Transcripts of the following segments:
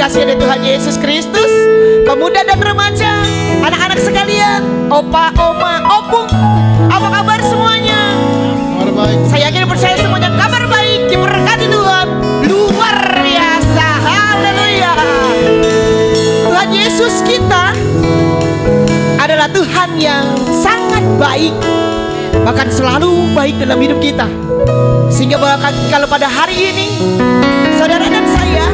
kasih dari Tuhan Yesus Kristus, pemuda dan remaja, anak-anak sekalian, opa, oma, opung, apa kabar semuanya? Kabar baik. Saya yakin percaya semuanya kabar baik, diberkati Tuhan, luar biasa, haleluya. Tuhan Yesus kita adalah Tuhan yang sangat baik, bahkan selalu baik dalam hidup kita. Sehingga bahkan kalau pada hari ini saudara dan saya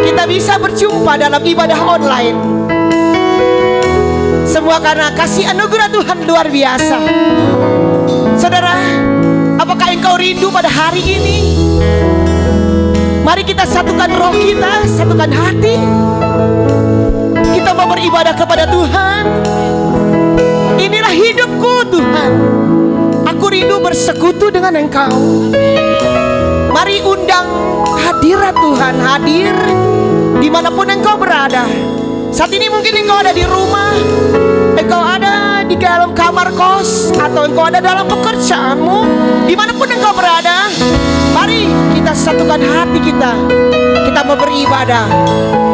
kita bisa berjumpa dalam ibadah online, semua karena kasih anugerah Tuhan luar biasa. Saudara, apakah engkau rindu pada hari ini? Mari kita satukan roh kita, satukan hati. Kita mau beribadah kepada Tuhan. Inilah hidupku Tuhan, aku rindu bersekutu dengan Engkau. Mari undang hadirat Tuhan, hadir dimanapun Engkau berada. Saat ini mungkin Engkau ada di rumah, Engkau ada di dalam kamar kos, atau Engkau ada dalam pekerjaanmu. Dimanapun Engkau berada, mari kita satukan hati kita. Kita mau beribadah,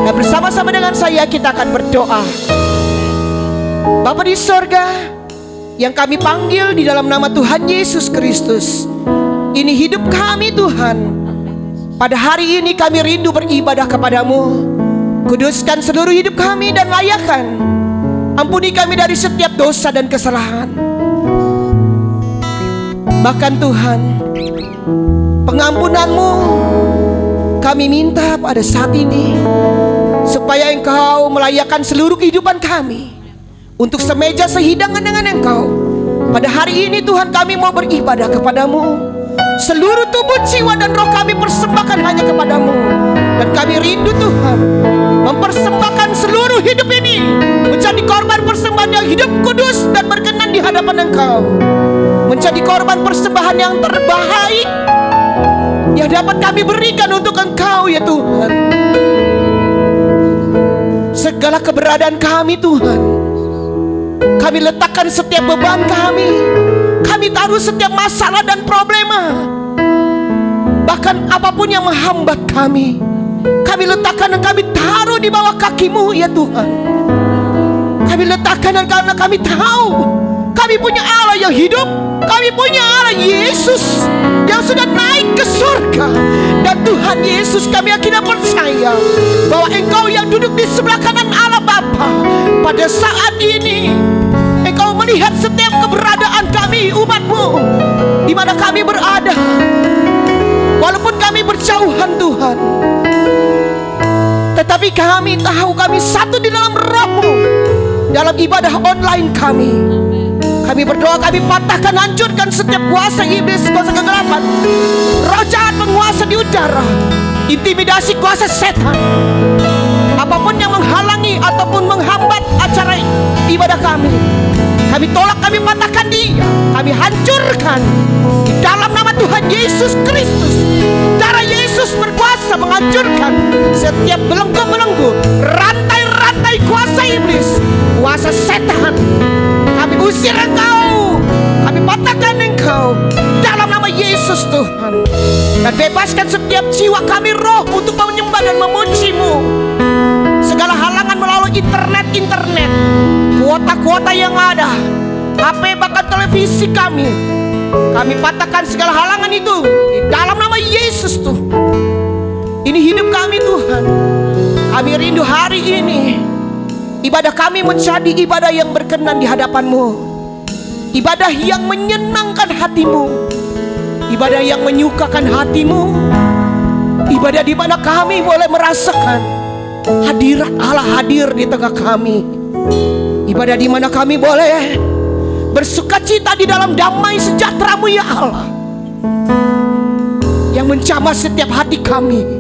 dan bersama-sama dengan saya kita akan berdoa. Bapa di sorga, yang kami panggil di dalam nama Tuhan Yesus Kristus, ini hidup kami Tuhan. Pada hari ini kami rindu beribadah kepadamu. Kuduskan seluruh hidup kami dan layakan. Ampuni kami dari setiap dosa dan kesalahan. Bahkan Tuhan, pengampunanmu kami minta pada saat ini, supaya Engkau melayakkan seluruh kehidupan kami untuk semeja sehidangan dengan Engkau. Pada hari ini Tuhan, kami mau beribadah kepadamu. Seluruh tubuh, jiwa dan roh kami persembahkan hanya kepadamu. Dan kami rindu Tuhan, mempersembahkan seluruh hidup ini menjadi korban persembahan yang hidup, kudus dan berkenan di hadapan Engkau. Menjadi korban persembahan yang terbaik yang dapat kami berikan untuk Engkau ya Tuhan. Segala keberadaan kami Tuhan, kami letakkan setiap beban kami. Kami taruh setiap masalah dan problema, bahkan apapun yang menghambat kami, kami letakkan dan kami taruh di bawah kaki-Mu ya Tuhan. Kami letakkan, dan karena kami tahu kami punya Allah yang hidup. Kami punya Allah Yesus yang sudah naik ke surga. Dan Tuhan Yesus, kami akhirnya percaya bahwa Engkau yang duduk di sebelah kanan Allah Bapa, pada saat ini Engkau melihat setiap keberadaan kami, umat-Mu, di mana kami berada. Walaupun kami berjauhan Tuhan, tetapi kami tahu kami satu di dalam Roh-Mu. Dalam ibadah online kami berdoa, kami patahkan, hancurkan setiap kuasa iblis, kuasa kegelapan, roh jahat penguasa di udara, intimidasi kuasa setan, apapun yang menghalangi ataupun menghambat acara ibadah kami tolak, kami patahkan dia, kami hancurkan di dalam nama Tuhan Yesus Kristus. Darah Yesus berkuasa menghancurkan setiap belenggu-belenggu, rantai-rantai kuasa iblis, kuasa setan. Kami usir Engkau, kami patahkan Engkau dalam nama Yesus Tuhan. Dan bebaskan setiap jiwa kami roh untuk menyembah dan memuji-Mu. Segala halangan melalui internet, kuota-kuota yang ada, HP bahkan televisi kami patahkan segala halangan itu di dalam nama Yesus Tuhan. Ini hidup kami Tuhan. Kami rindu hari ini ibadah kami menjadi ibadah yang berkenan di hadapan-Mu, ibadah yang menyenangkan hati-Mu, ibadah yang menyukakan hati-Mu, ibadah di mana kami boleh merasakan hadirat Allah hadir di tengah kami, ibadah di mana kami boleh bersukacita di dalam damai sejahtera-Mu ya Allah, yang menjamah setiap hati kami.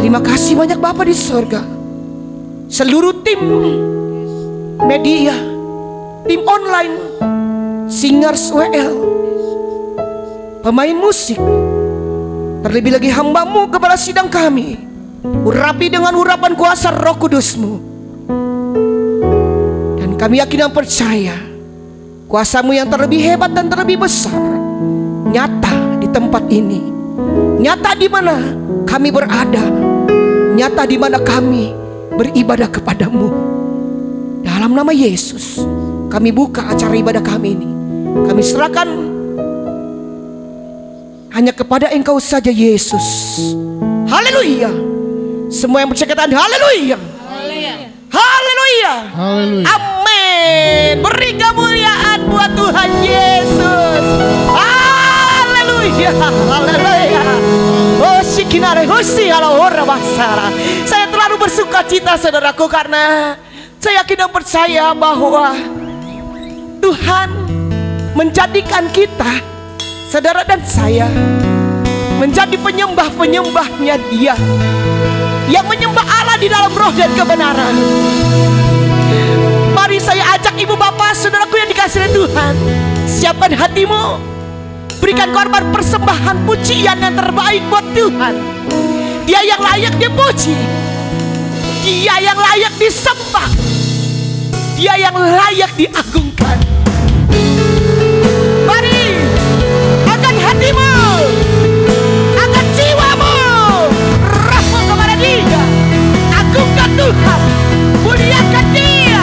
Terima kasih banyak Bapa di surga. Seluruh tim media, tim online, singers WL, pemain musik, terlebih lagi hamba-Mu kepala sidang kami, urapi dengan urapan kuasa Roh Kudus-Mu. Dan kami yakin dan percaya kuasa-Mu yang terlebih hebat dan terlebih besar nyata di tempat ini. nyata di mana kami berada, nyata di mana kami beribadah kepadamu. Dalam nama Yesus, kami buka acara ibadah kami ini. Kami serahkan hanya kepada Engkau saja, Yesus. Haleluya. Semua yang percaya katakan haleluya. Haleluya. Amin. Beri kemuliaan buat Tuhan Yesus. Haleluya. Haleluya. Oh sikinare husi ala ora basara. Saya terlalu bersuka cita saudaraku, karena saya yakin dan percaya bahwa Tuhan menjadikan kita, saudara dan saya, menjadi penyembah-penyembahnya Dia, yang menyembah Allah di dalam roh dan kebenaran. Mari saya ajak ibu bapak saudaraku yang dikasihi oleh Tuhan, siapkan hatimu, berikan korban persembahan pujian yang terbaik buat Tuhan. Dia yang layak dipuji, Dia yang layak disembah, Dia yang layak diagungkan. Mari angkat hatimu, angkat jiwamu, rohmu kepada Dia. Agungkan Tuhan, muliakan Dia,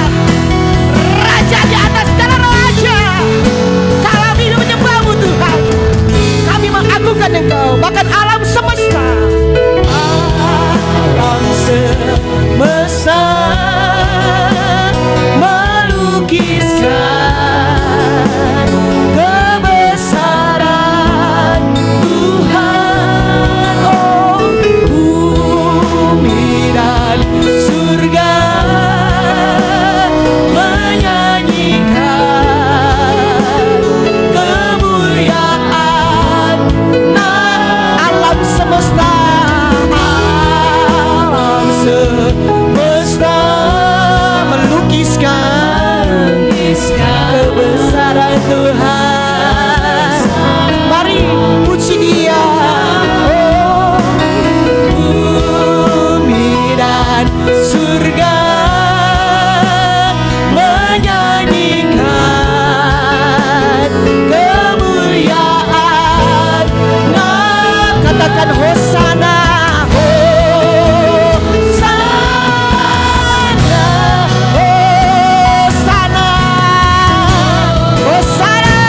Raja di atas segala raja. Kami menyembahmu Tuhan, kami mengagungkan Engkau, bahkan alam semesta. Alam semesta melukiskan kebesaran Tuhan. Oh, bumi dan surga menyanyikan kemuliaan alam semesta. Alam semesta melukiskan kebesaran Tuhan. Mari puji Dia. Oh, bumi dan surga menyanyikan kemuliaan. Nah, katakan Hosana. Hosana, Hosana,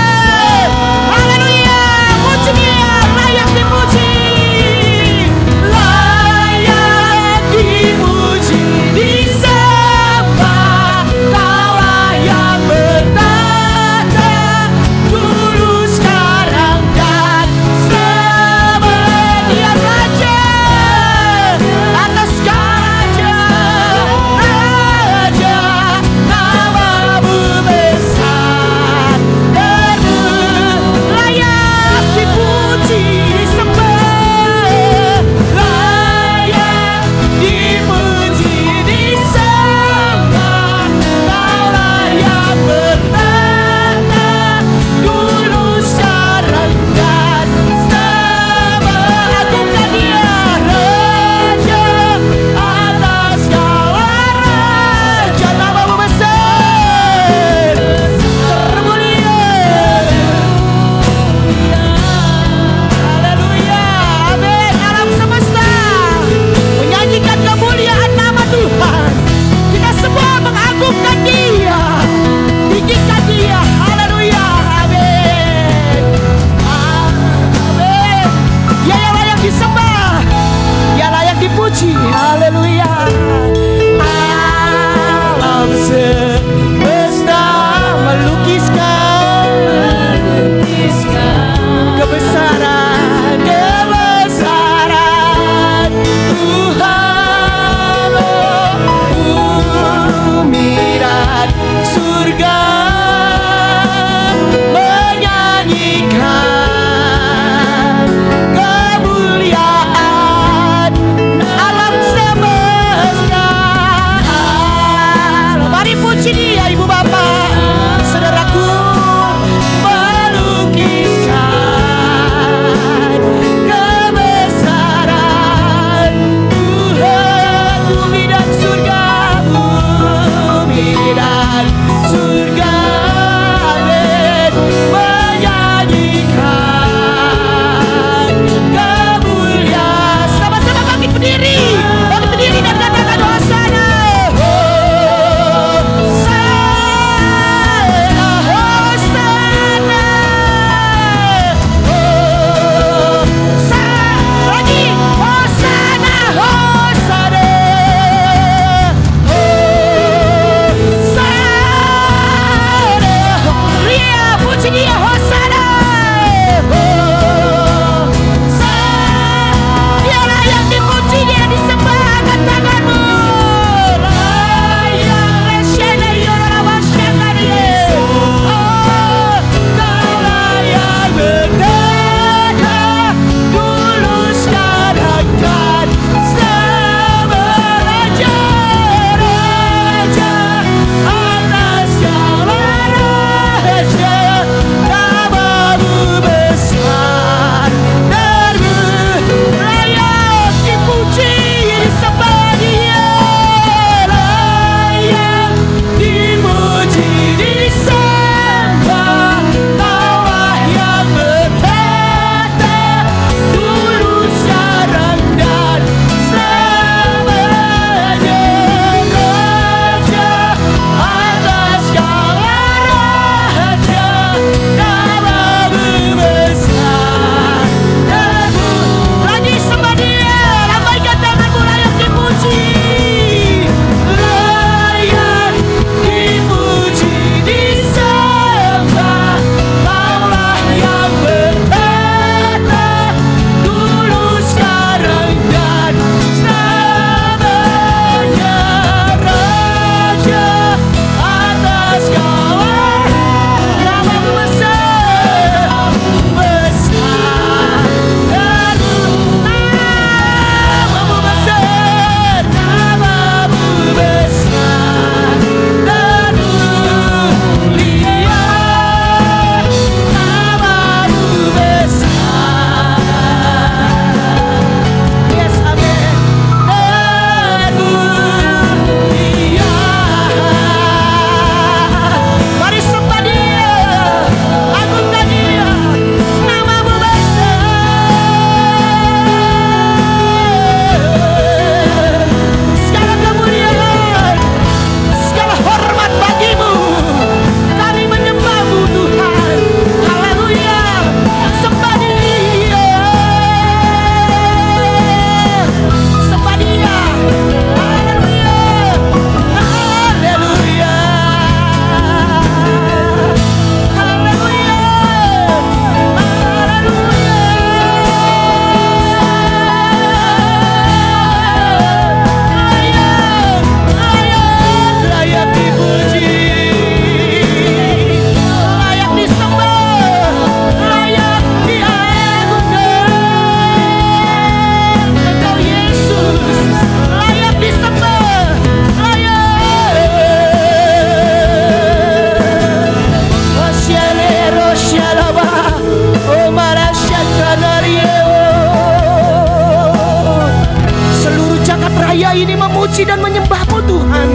raya ini memuji dan menyembah-Mu Tuhan.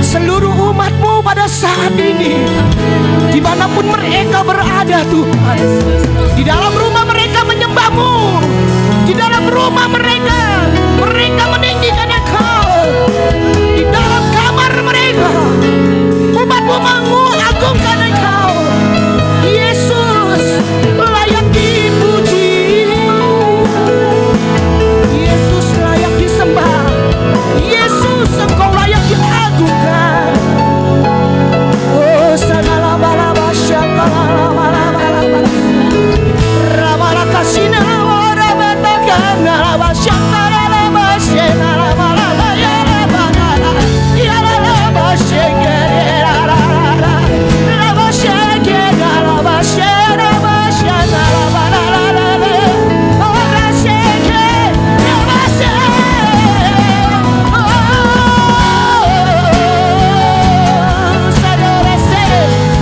Seluruh umat-Mu pada saat ini, dimanapun mereka berada Tuhan, di dalam rumah mereka menyembah-Mu, di dalam rumah mereka meninggikan Engkau, di dalam kamar mereka umat-Mu mengagungkan Engkau. Yesus layak dipuji, Yesus layak disembah, Yesus Engkau layak diagungkan. Oh sanalabalaba syakalalabalaba rabalakasina warabatakana syakalalabalaba syenalabalaba yalabalaba yalalaba syekerala laba syekerala syeraba syenalabalaba ora syekerala saudara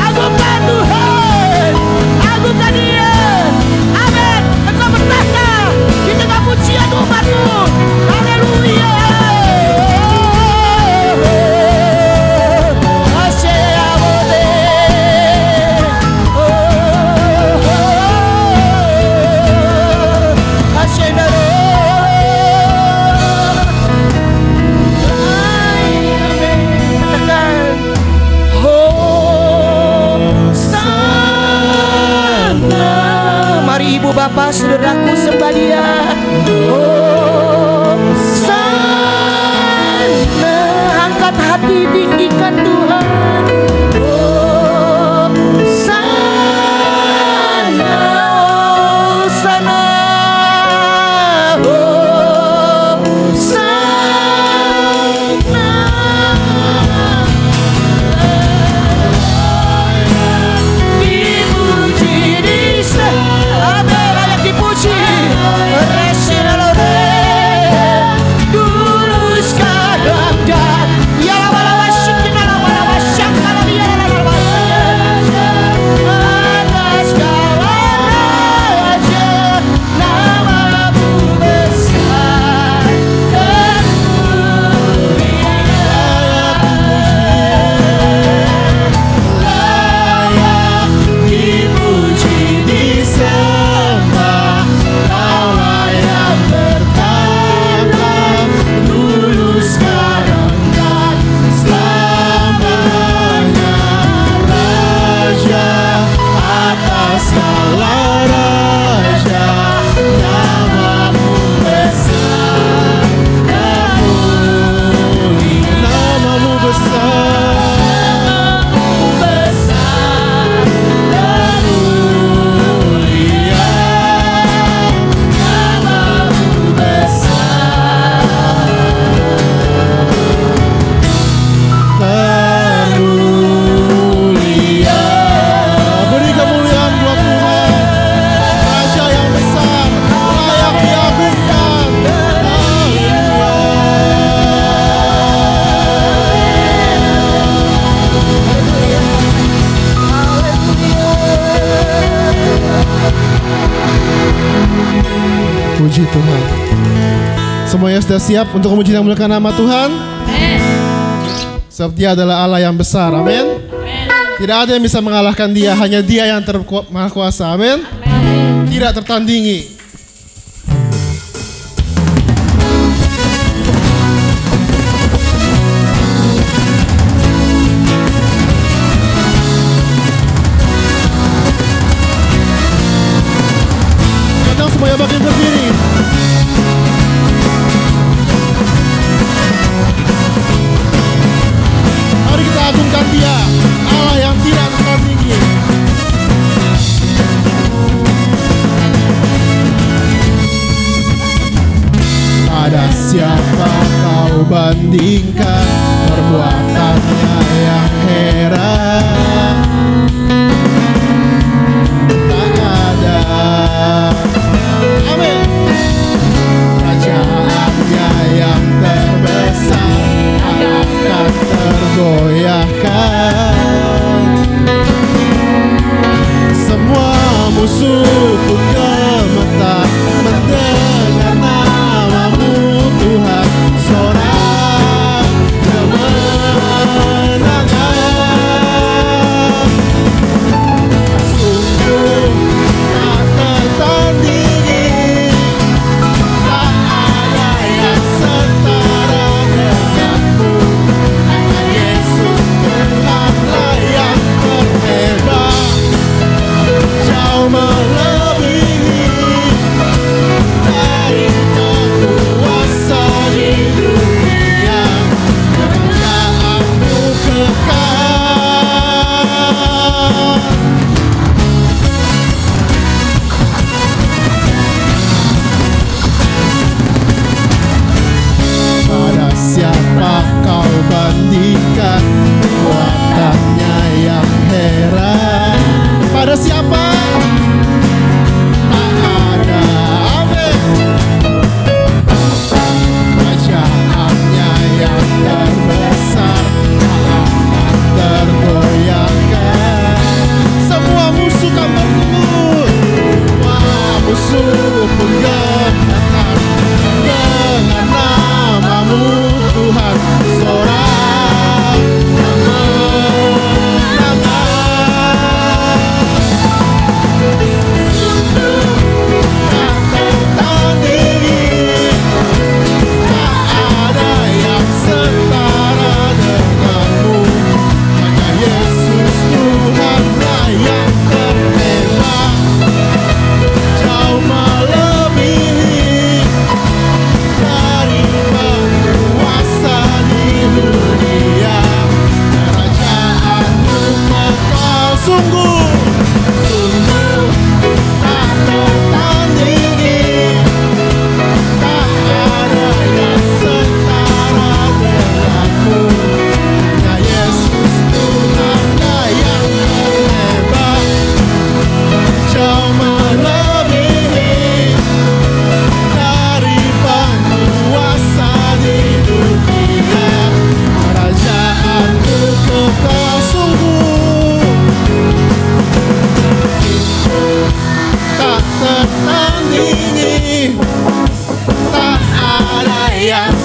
agungkan Tuhan, agungkan Dia. Amin. Engkau bertahta di tengah pujian umat-Mu. Haleluya. Mari ibu bapak saudaraku sembah Dia. Oh sana, angkat hati tinggikan Tuhan. Oh sana, oh sana, oh sana. Dipuji di sana, layak dipuji. Dulu sekarang dan ya lama-lama syukur lama-lama syakal ya lama-lama atas segala raja, nama-Mu besar dan mulia, layak dipuji disembah. Kau layak bertahta dulu sekarang dan selamanya, Raja atas segala raja, nama-Mu besar dan mulia, nama-Mu besar, besar dan mulia, nama-Mu besar termulia. Beri kemuliaan buat Tuhan, Raja yang besar, layak diagungkan. Puji Tuhan. Semuanya sudah siap untuk memuji dan memuliakan nama Tuhan? Sebab Dia adalah Allah yang besar, amin. Tidak ada yang bisa mengalahkan Dia, hanya Dia yang maha kuasa, amin. Tidak tertandingi. Kadang semuanya makin berdiri. Mari kita agungkan Dia, Allah yang tidak tertandingi. Pada siapa kau bandingkan perbuatannya yang heran? Tak ada. Amin. Kerajaannya yang terbesar akan tergoyahkan. Semua musuh pun gemetar mendengar nama-Mu Tuhan.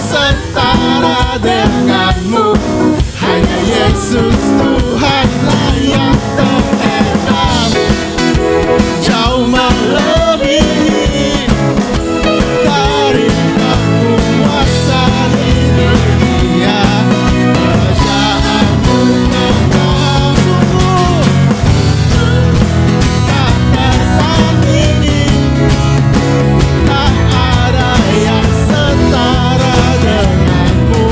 setara denganmu. Hanya Yesus Tuhanlah yang terhebat, jauh melebihi dari penguasa di dunia. Kerajaanmu kekal sungguh tak tertandingi, tak ada yang setara denganmu.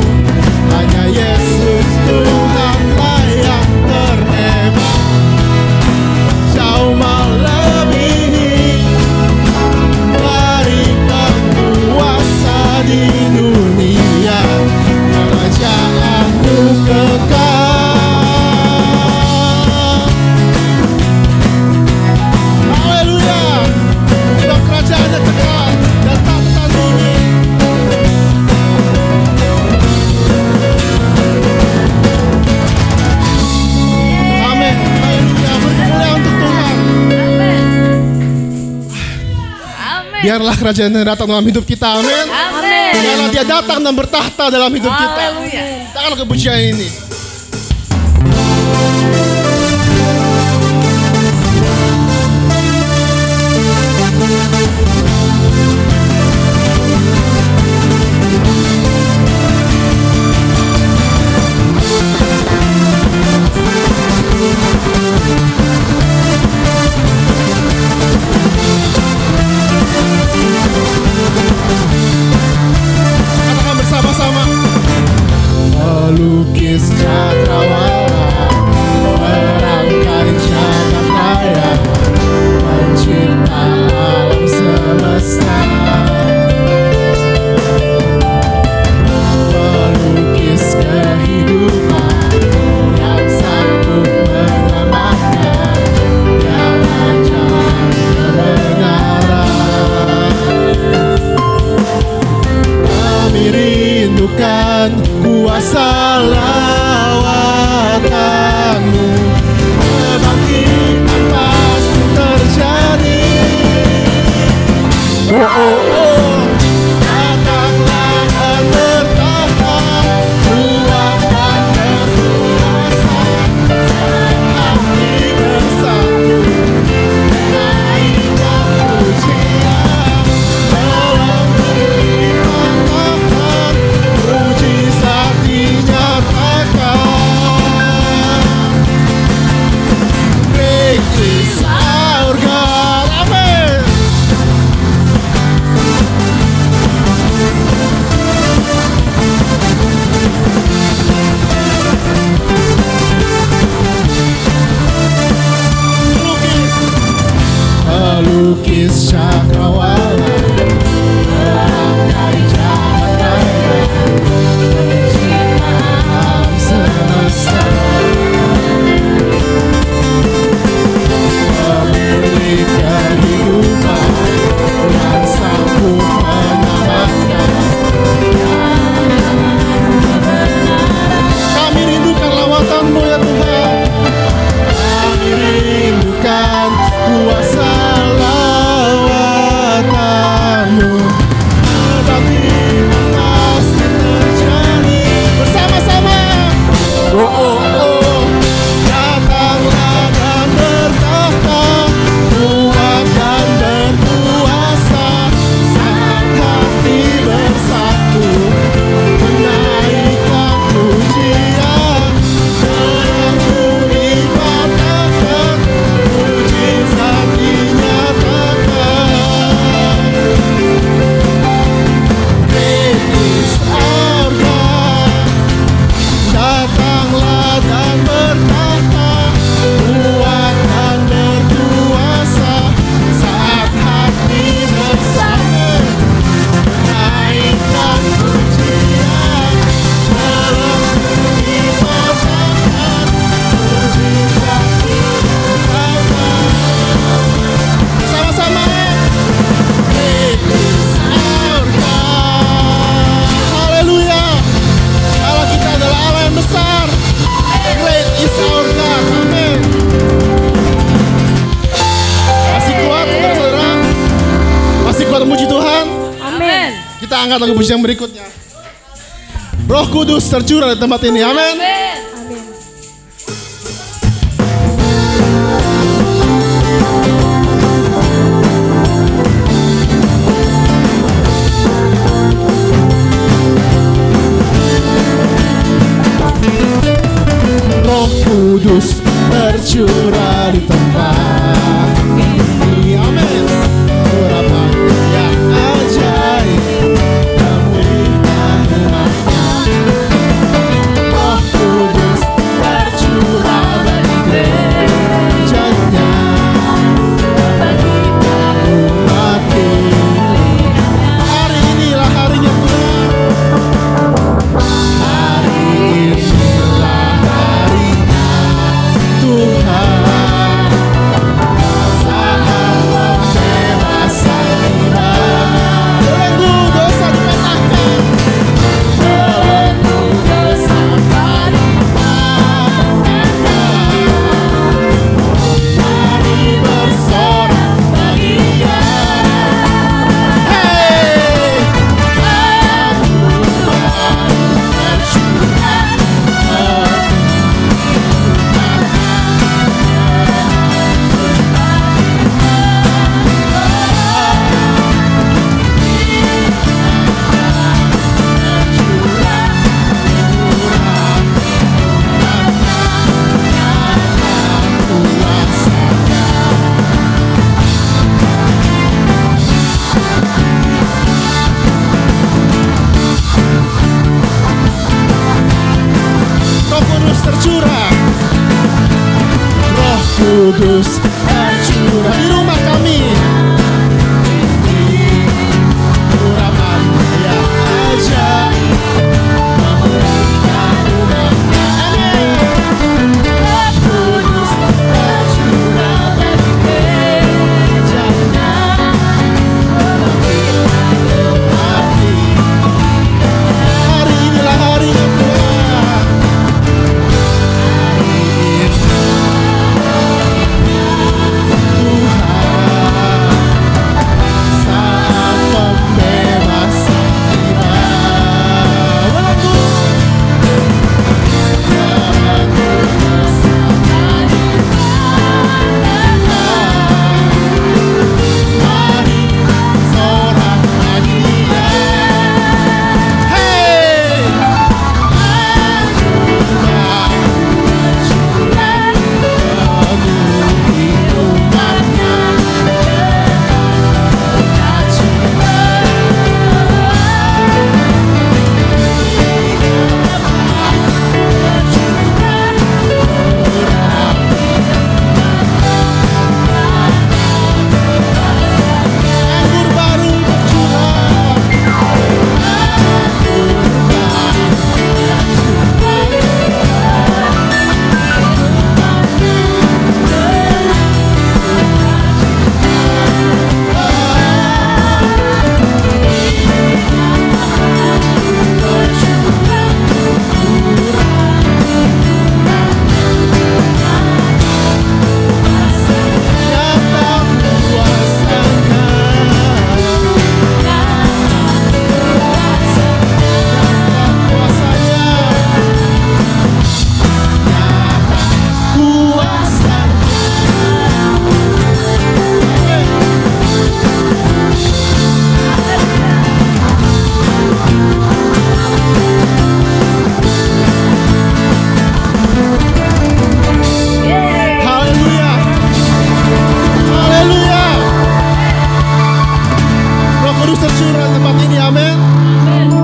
Hanya Yesus Tuhanlah yang terhebat, jauh melebihi dari penguasa di dunia. Kerajaanmu kekal. Haleluya. Sebab kerajaannya kekal dan tak tertandingi. Amin. Haleluya. Berkemuliaan untuk Tuhan. Biarlah kerajaannya datang dalam hidup kita. Amin. Biarlah dia datang dan bertahta dalam hidup kita. Takkanlah kepujian ini. Katakan bersama-sama. Melukis cakrawala, merangkai jagat raya, mencipta alam semesta. Melukis kehidupan yang sanggup menyelamatkan, jalan-jalan kebenaran. Kami rindukan kuasa lawatanmu, kebangkitan pasti terjadi. Datanglah dan bertahta, kuat dan berkuasa, hati bersatu, naikkan pujian, dalam dikatakan, mujizat dinyatakan. Great is our God. Amen. Melukis cakrawala, merangkai jagat raya, mencipta alam semesta. Memilih kehidupan yang sanggup menyelamatkan. Kami rindukan lawatan-Mu ya Tuhan. Kami rindukan kuasa lawatan-Mu. Kebangkitan pasti terjadi. Bersama-sama. Datanglah dan bertahta, kuat dan berkuasa, saat hati bersatu, menaikkan pujian, dalam dikatakan, mujizat dinyatakan. Great is our God. Datanglah dan bertahta, kuat dan berkuasa, saat hati bersatu, menaikkan pujian, dalam dikatakan, mujizat dinyatakan. Sama-sama. Great is our God. Haleluya. Allah kita adalah Allah yang besar. Great is our God. Amin. Masih kuat saudara-saudara? Masih kuat memuji Tuhan? Amin. Kita angkat lagu pujian berikutnya. Roh Kudus tercurah di tempat ini. Amin. Roh Kudus tercurah di tempat ini. Amin. Urapan yang ajaib memulihkan umatnya. Roh Kudus tercurah bagi gerejanya, bagi umat pilihannya. Hari inilah harinya Tuhan. Hari inilah harinya Tuhan. Saat pembebasan tiba, belenggu dosa dipatahkan, belenggu dosa dipatahkan. Mari bersorak bagi Dia. Hey, Roh Kudus tercurah. Roh Kudus tercurah di rumah kami. Urapan yang ajaib memulihkan umatnya. Amin. Roh Kudus tercurah bagi gerejanya, memulihkan umat pilihannya. Hari inilah harinya Tuhan. Saat pembebasan tiba, belenggu dosa dipatahkan. Mari sorak bagi Dia. Hey, anugerah tercurah penuhi umatnya. Anggur baru tercurah. Nyata kuasanya, haleluya, haleluya. Roh Kudus tercurah di tempat ini. Amin.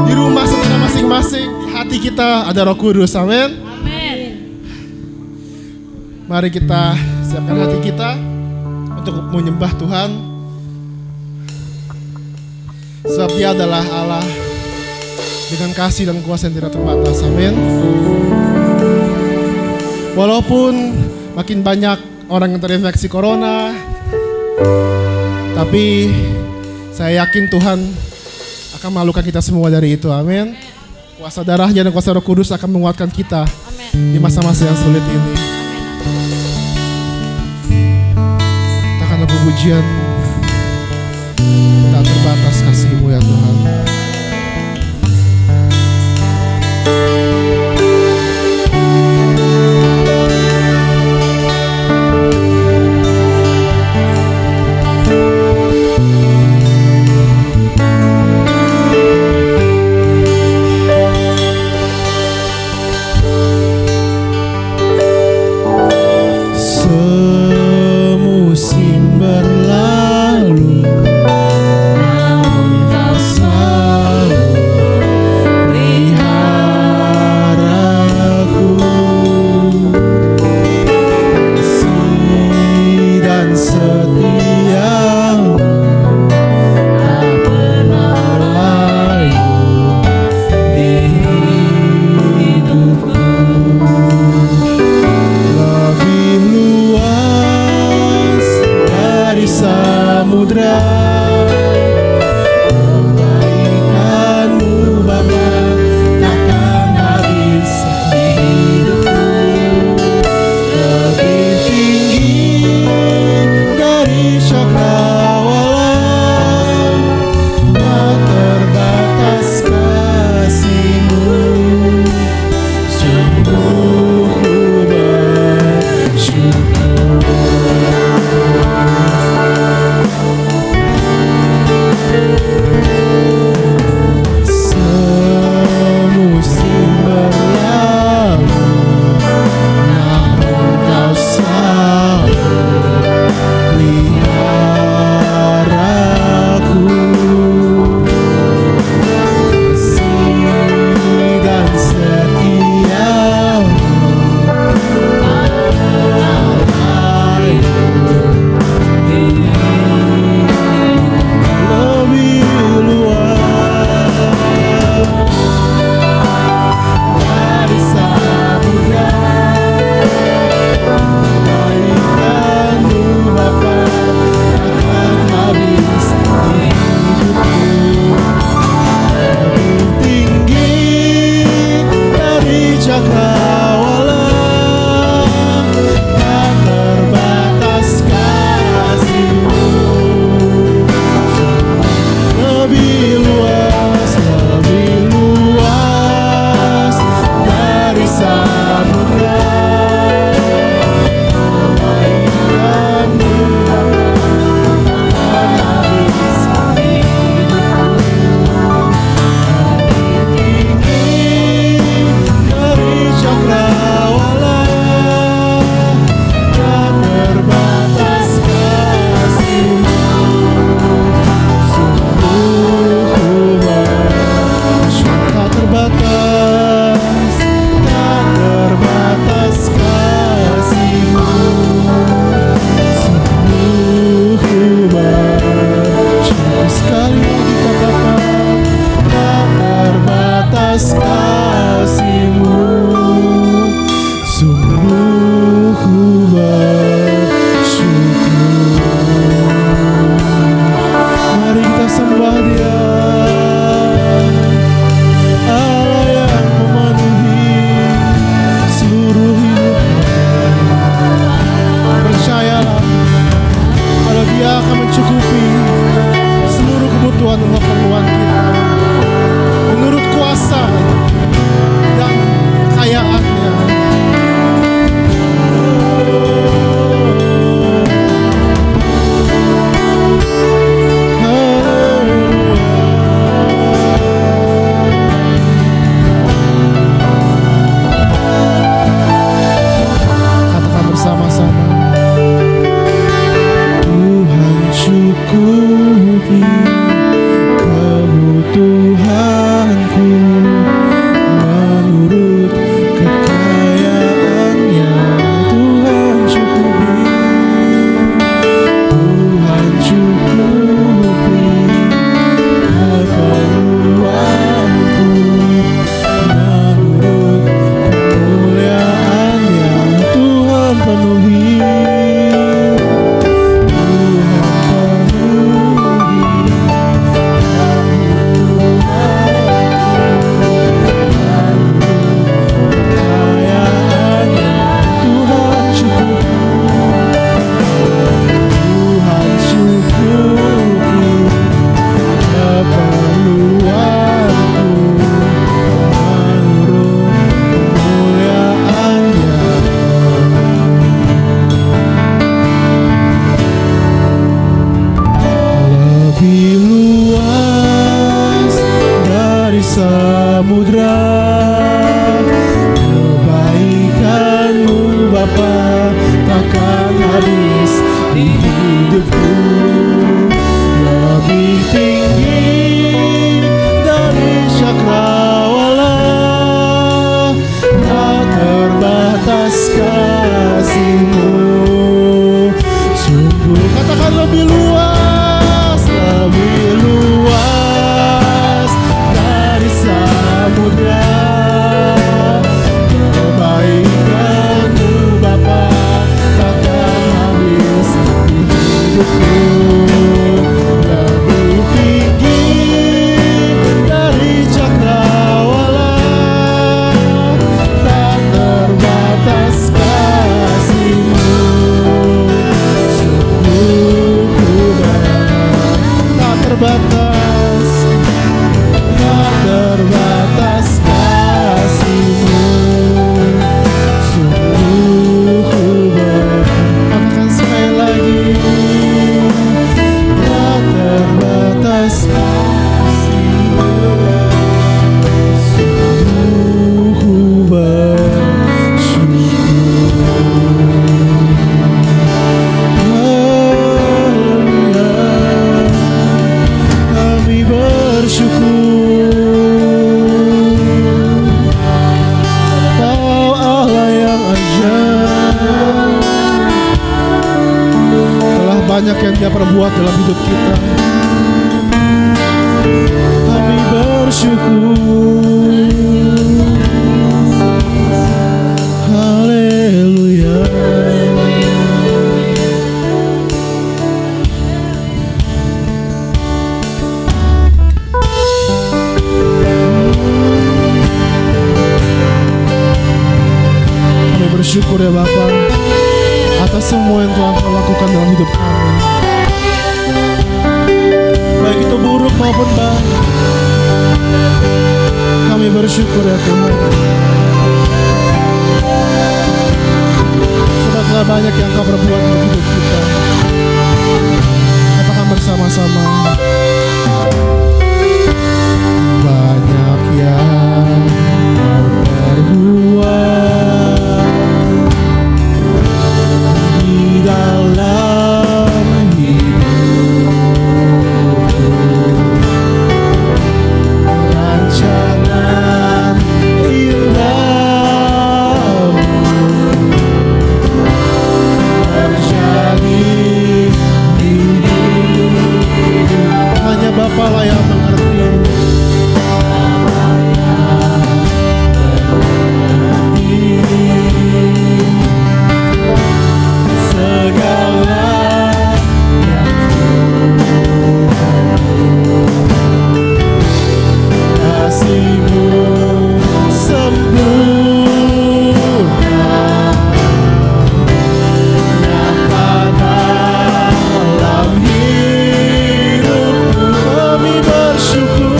Di rumah saudara masing-masing, di hati kita ada Roh Kudus. Amin. Mari kita siapkan hati kita untuk menyembah Tuhan, sebab Dia adalah Allah dengan kasih dan kuasa yang tidak terbatas. Amin. Walaupun makin banyak orang yang terinfeksi corona, tapi saya yakin Tuhan akan memalukan kita semua dari itu. Amin. Kuasa darahnya dan kuasa Roh Kudus akan menguatkan kita di masa-masa yang sulit ini. Kita akan lagu pujian tak terbatas kasih-Mu ya Tuhan. samudra, kebaikan-Mu Bapa takkan habis di hidupku. Lebih tinggi dari cakrawala, tak terbatas kasih-Mu. Sungguh, katakan lebih luas dari samudra. Kebaikan-Mu Bapa takkan habis di hidupku. Lebih tinggi dari cakrawala, tak terbatas kasih-Mu. Sungguh ku berharap tak terbatas, tak terbatas kasih-Mu. Sungguh ku berharap, katakan sekali lagi, tak terbatas kasih-Mu. Sungguh ku bersyukur. Haleluya, kami bersyukur. Kau Allah yang ajaib, telah banyak yang Dia perbuat dalam hidup kita. Kami bersyukur. Haleluya. Kami bersyukur ya Bapa atas semua yang telah Kau lakukan dalam hidup kami, baik itu buruk maupun baik. Kami bersyukur ya Tuhan, sebab telah banyak yang Kau perbuat dalam hidup kita. Katakan bersama-sama, banyak yang Kau perbuat di dalam hidupku. Rancangan indah-Mu terjadi di hidupku. Hanya Bapa lah yang mengerti. Segala yang kasih-Mu sempurna, nyata dalam hidupku. Kami bersyukur,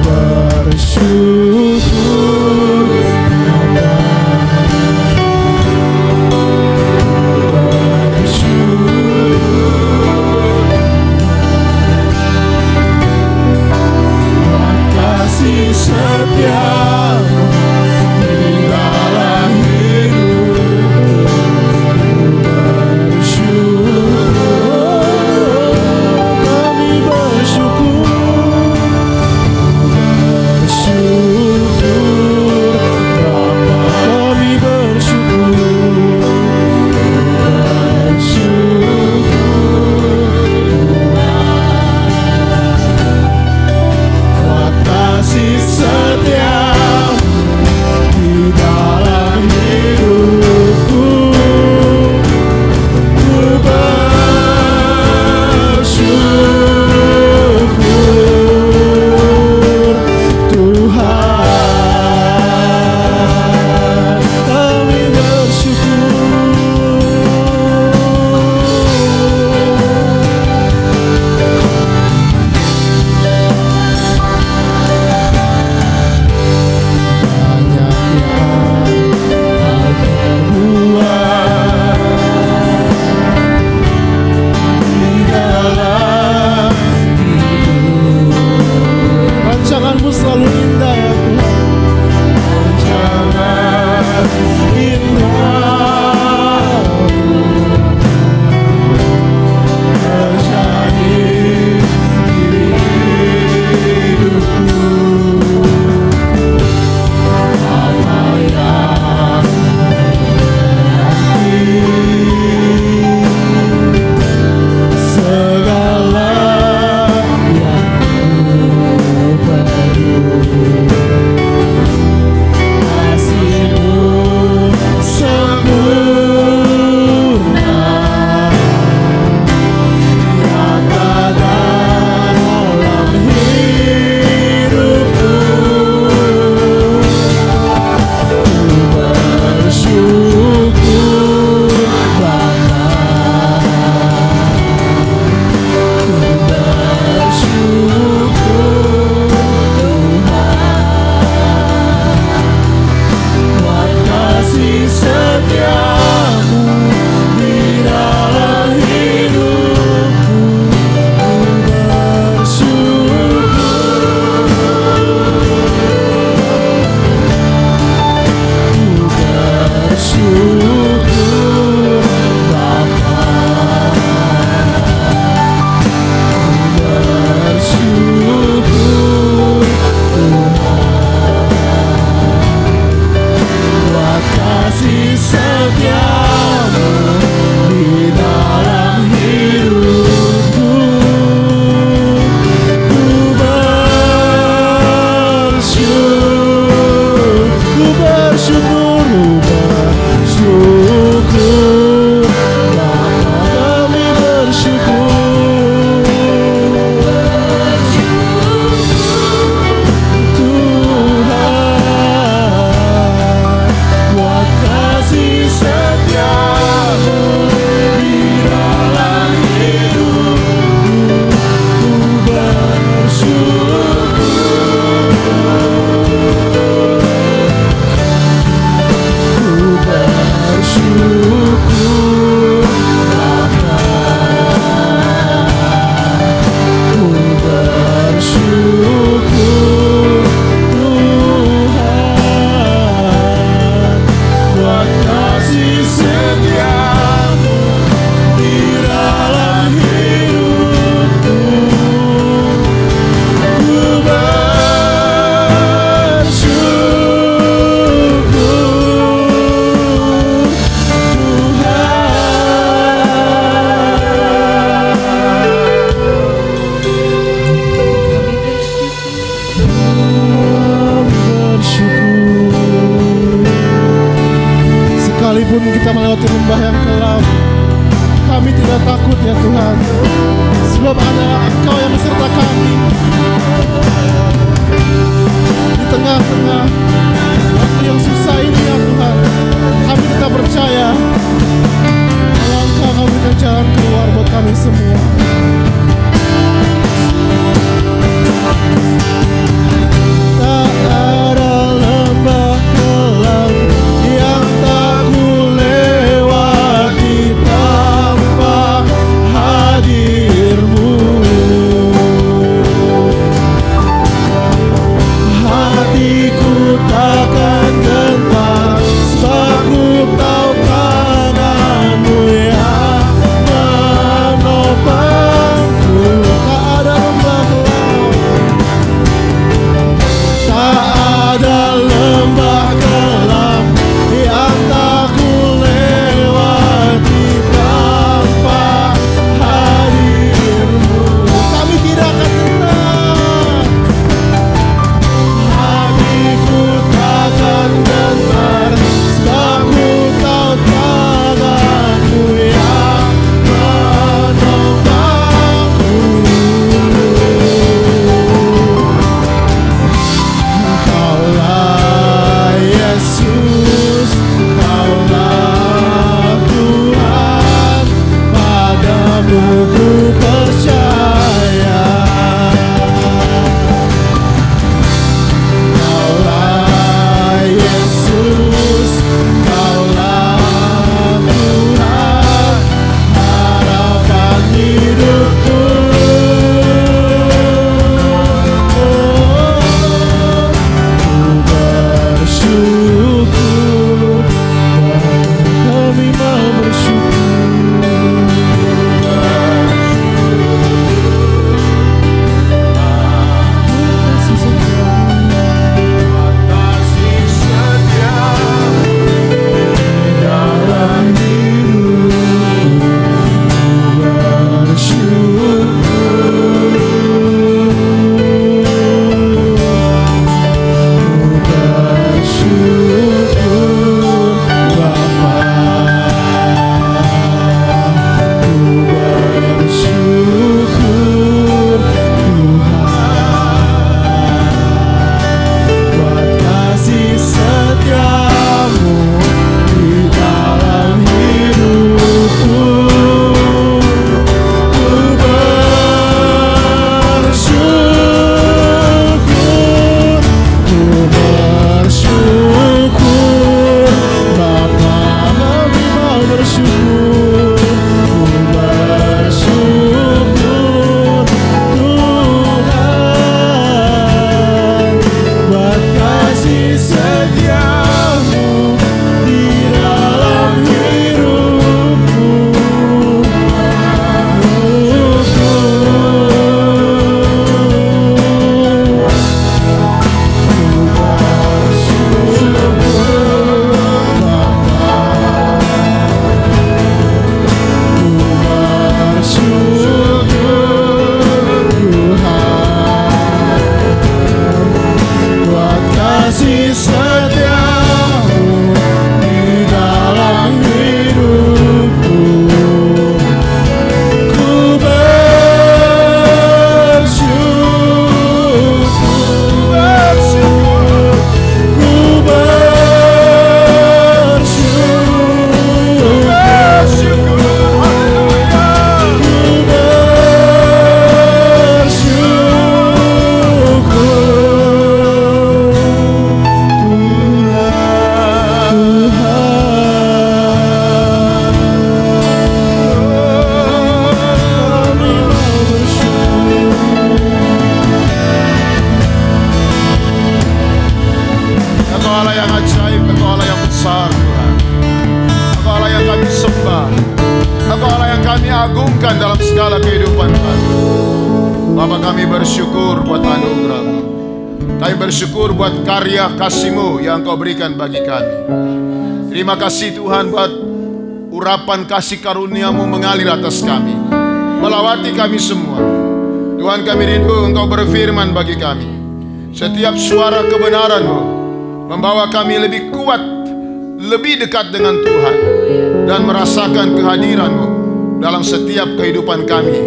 bersyukur kasih setia-Mu di dalam hidupku. Bersyukur, kami bersyukur, bersyukur. selalu indah ya Tuhan. Jangan indah terjadi di hidupku. Apa yang segala yang ku perlu, kasih-Mu sempurna, nyata dalam hidupku. Ku bersyukur Bapa, ku bersyukur Tuhan, buat kasih setia-Mu di dalam hidupku. Ku bersyukur, ku bersyukur Bapa, ku bersyukur Tuhan, buat kasih setia-Mu di dalam hidupku. Ku bersyukur, ku bersyukur, bersyukur Bapa, kami bersyukur Tuhan, buat kasih setia-Mu di dalam hidupku. Ku bersyukur, ku bersyukur Bapa, ku bersyukur Tuhan, buat kasih setia-Mu di dalam hidupku. Ku bersyukur bersyukur. Sekalipun kita melewati lembah yang gelap, kami tidak takut ya Tuhan, sebab ada Engkau yang beserta kami. Di tengah-tengah waktu yang susah ini ya Tuhan, kami tetap percaya bahwa Engkau akan berikan jalan keluar buat kami semua. Tak ada lembah kelam yang tak ku lewati tanpa hadir-Mu. Kami bersyukur buat karya kasih-Mu yang Kau berikan bagi kami. Terima kasih Tuhan buat urapan kasih karunia-Mu mengalir atas kami, melawati kami semua. Tuhan, kami rindu Engkau berfirman bagi kami. Setiap suara kebenaran-Mu membawa kami lebih kuat, lebih dekat dengan Tuhan, dan merasakan kehadiran-Mu dalam setiap kehidupan kami.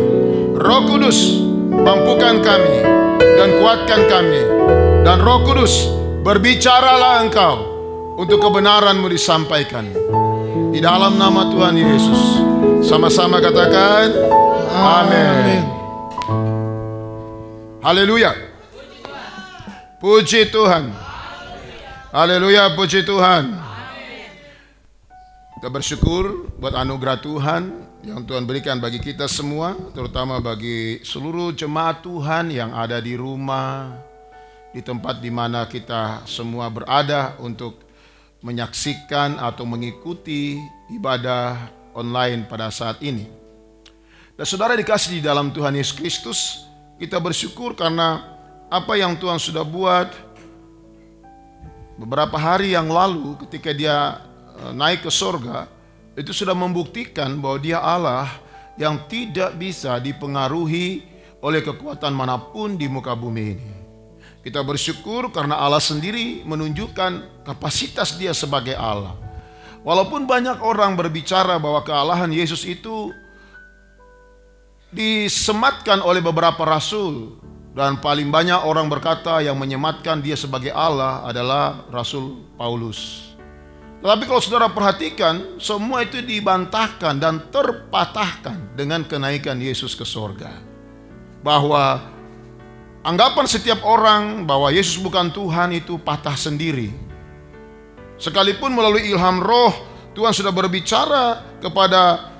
Roh Kudus, mampukan kami dan kuatkan kami. Dan Roh Kudus, berbicaralah Engkau untuk kebenaran-Mu disampaikan. Di dalam nama Tuhan Yesus, sama-sama katakan amin. Haleluya. Puji Tuhan. Haleluya, puji Tuhan. Kita bersyukur buat anugerah Tuhan yang Tuhan berikan bagi kita semua, terutama bagi seluruh jemaat Tuhan yang ada di rumah, di tempat di mana kita semua berada untuk menyaksikan atau mengikuti ibadah online pada saat ini. Dan saudara dikasih di dalam Tuhan Yesus Kristus, kita bersyukur karena apa yang Tuhan sudah buat beberapa hari yang lalu ketika Dia naik ke sorga, itu sudah membuktikan bahwa Dia Allah yang tidak bisa dipengaruhi oleh kekuatan manapun di muka bumi ini. Kita bersyukur karena Allah sendiri menunjukkan kapasitas Dia sebagai Allah. Walaupun banyak orang berbicara bahwa kealahan Yesus itu disematkan oleh beberapa rasul, dan paling banyak orang berkata yang menyematkan Dia sebagai Allah adalah Rasul Paulus. Tetapi kalau saudara perhatikan, semua itu dibantahkan dan terpatahkan dengan kenaikan Yesus ke sorga. Bahwa anggapan setiap orang bahwa Yesus bukan Tuhan itu patah sendiri. Sekalipun melalui ilham Roh, Tuhan sudah berbicara kepada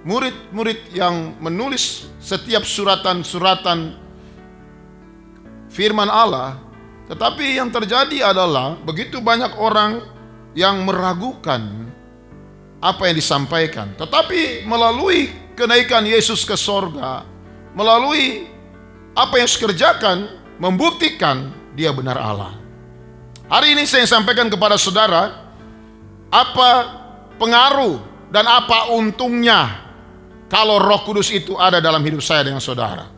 murid-murid yang menulis setiap suratan-suratan firman Allah. Tetapi yang terjadi adalah begitu banyak orang yang meragukan apa yang disampaikan. Tetapi melalui kenaikan Yesus ke sorga, melalui apa yang dikerjakan, membuktikan Dia benar Allah. Hari ini saya sampaikan kepada saudara, apa pengaruh dan apa untungnya kalau Roh Kudus itu ada dalam hidup saya dengan saudara.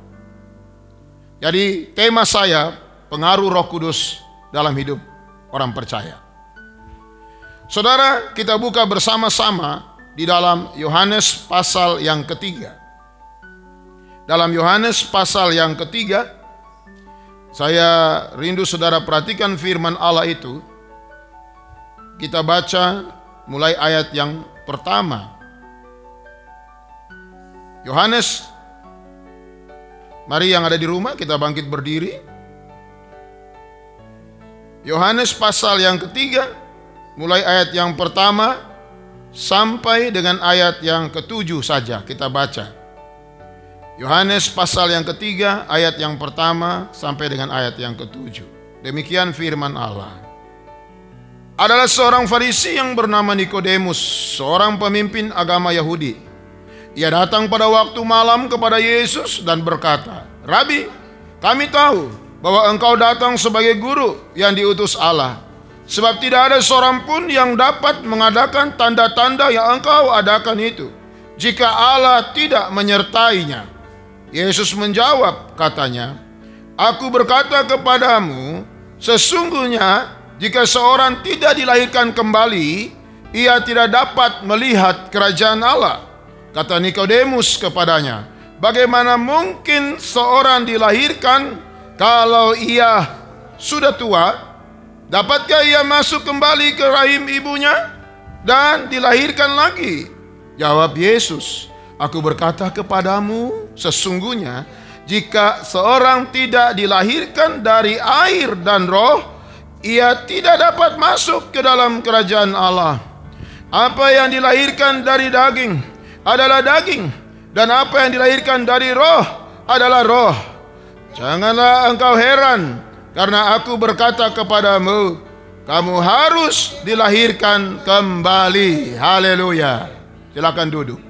Jadi tema saya, pengaruh Roh Kudus dalam hidup orang percaya. Saudara, kita buka bersama-sama di dalam Yohanes pasal yang ketiga. Dalam Yohanes pasal yang ketiga, saya rindu saudara perhatikan firman Allah itu. Kita baca mulai ayat yang pertama. Yohanes, mari yang ada di rumah kita bangkit berdiri. Yohanes pasal yang ketiga, mulai ayat yang pertama sampai dengan ayat yang ketujuh saja kita baca. Yohanes pasal yang ketiga, ayat yang pertama sampai dengan ayat yang ketujuh. Demikian firman Allah. Adalah seorang Farisi yang bernama Nikodemus, seorang pemimpin agama Yahudi. Ia datang pada waktu malam kepada Yesus dan berkata, "Rabi, kami tahu bahwa engkau datang sebagai guru yang diutus Allah. Sebab tidak ada seorang pun yang dapat mengadakan tanda-tanda yang engkau adakan itu, jika Allah tidak menyertainya." Yesus menjawab, katanya, "Aku berkata kepadamu, sesungguhnya jika seorang tidak dilahirkan kembali, ia tidak dapat melihat kerajaan Allah." Kata Nikodemus kepadanya, "Bagaimana mungkin seorang dilahirkan kalau ia sudah tua? Dapatkah ia masuk kembali ke rahim ibunya dan dilahirkan lagi?" Jawab Yesus, "Aku berkata kepadamu, sesungguhnya jika seorang tidak dilahirkan dari air dan roh, ia tidak dapat masuk ke dalam kerajaan Allah. Apa yang dilahirkan dari daging adalah daging, dan apa yang dilahirkan dari roh adalah roh. Janganlah engkau heran, karena aku berkata kepadamu, kamu harus dilahirkan kembali." Haleluya. Silakan duduk.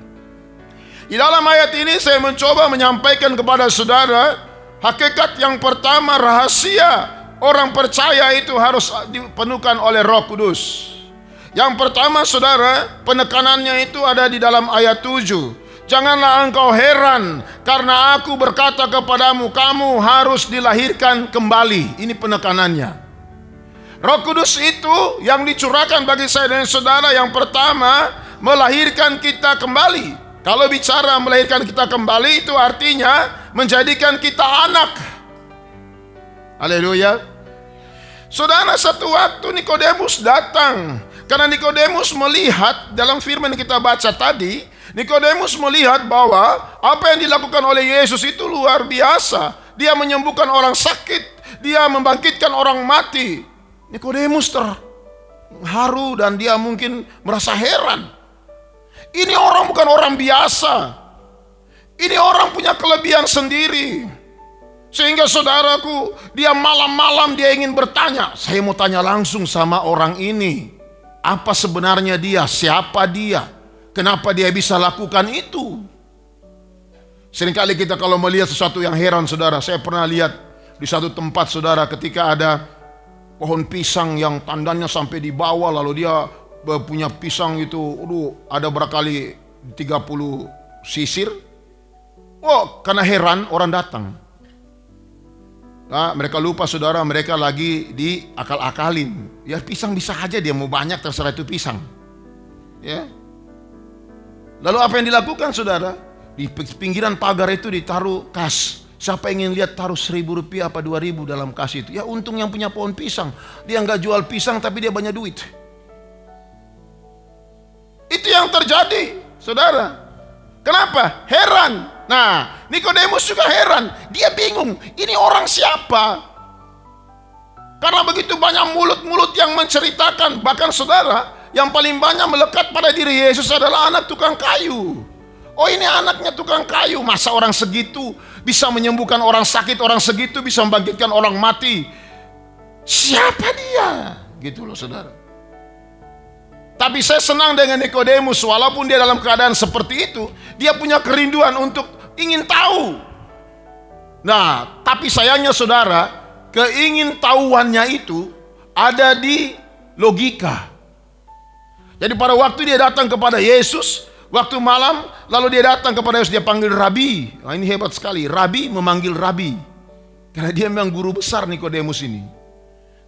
Di dalam ayat ini saya mencoba menyampaikan kepada saudara hakikat yang pertama, rahasia orang percaya itu harus dipenuhkan oleh Roh Kudus. Yang pertama saudara, penekanannya itu ada di dalam ayat 7. Janganlah engkau heran karena aku berkata kepadamu, kamu harus dilahirkan kembali. Ini penekanannya. Roh Kudus itu yang dicurahkan bagi saya dan saudara, yang pertama melahirkan kita kembali. Kalau bicara melahirkan kita kembali, itu artinya menjadikan kita anak. Haleluya. Saudara, satu waktu Nikodemus datang. Karena Nikodemus melihat, dalam firman yang kita baca tadi, Nikodemus melihat bahwa apa yang dilakukan oleh Yesus itu luar biasa. Dia menyembuhkan orang sakit, dia membangkitkan orang mati. Nikodemus terharu dan dia mungkin merasa heran. Ini orang bukan orang biasa. Ini orang punya kelebihan sendiri. Sehingga saudaraku, dia malam-malam dia ingin bertanya. Saya mau tanya langsung sama orang ini. Apa sebenarnya dia? Siapa dia? Kenapa dia bisa lakukan itu? Seringkali kita kalau melihat sesuatu yang heran saudara. Saya pernah lihat di satu tempat saudara, ketika ada pohon pisang yang tandanya sampai di bawah, lalu dia punya pisang itu ada barangkali 30 sisir. Oh, karena heran orang datang. Nah, mereka lupa saudara, mereka lagi diakal-akalin. Ya pisang bisa aja dia mau banyak, terserah itu pisang. Ya. Lalu apa yang dilakukan saudara? Di pinggiran pagar itu ditaruh kas. Siapa ingin lihat, taruh 1.000 rupiah apa 2.000 dalam kas itu. Ya untung yang punya pohon pisang. Dia nggak jual pisang tapi dia banyak duit. Itu yang terjadi saudara. Kenapa? Heran. Nah, Nikodemus juga heran. Dia bingung, ini orang siapa? Karena begitu banyak mulut-mulut yang menceritakan. Bahkan saudara, yang paling banyak melekat pada diri Yesus adalah anak tukang kayu. Oh, ini anaknya tukang kayu. Masa orang segitu bisa menyembuhkan orang sakit, orang segitu bisa membangkitkan orang mati? Siapa dia? Gitu loh saudara. Tapi saya senang dengan Nikodemus, walaupun dia dalam keadaan seperti itu, dia punya kerinduan untuk ingin tahu. Nah, tapi sayangnya saudara, keingintahuannya itu ada di logika. Jadi pada waktu dia datang kepada Yesus, waktu malam, lalu dia datang kepada Yesus, dia panggil Rabi. Nah, ini hebat sekali, Rabi memanggil Rabi. Karena dia memang guru besar Nikodemus ini.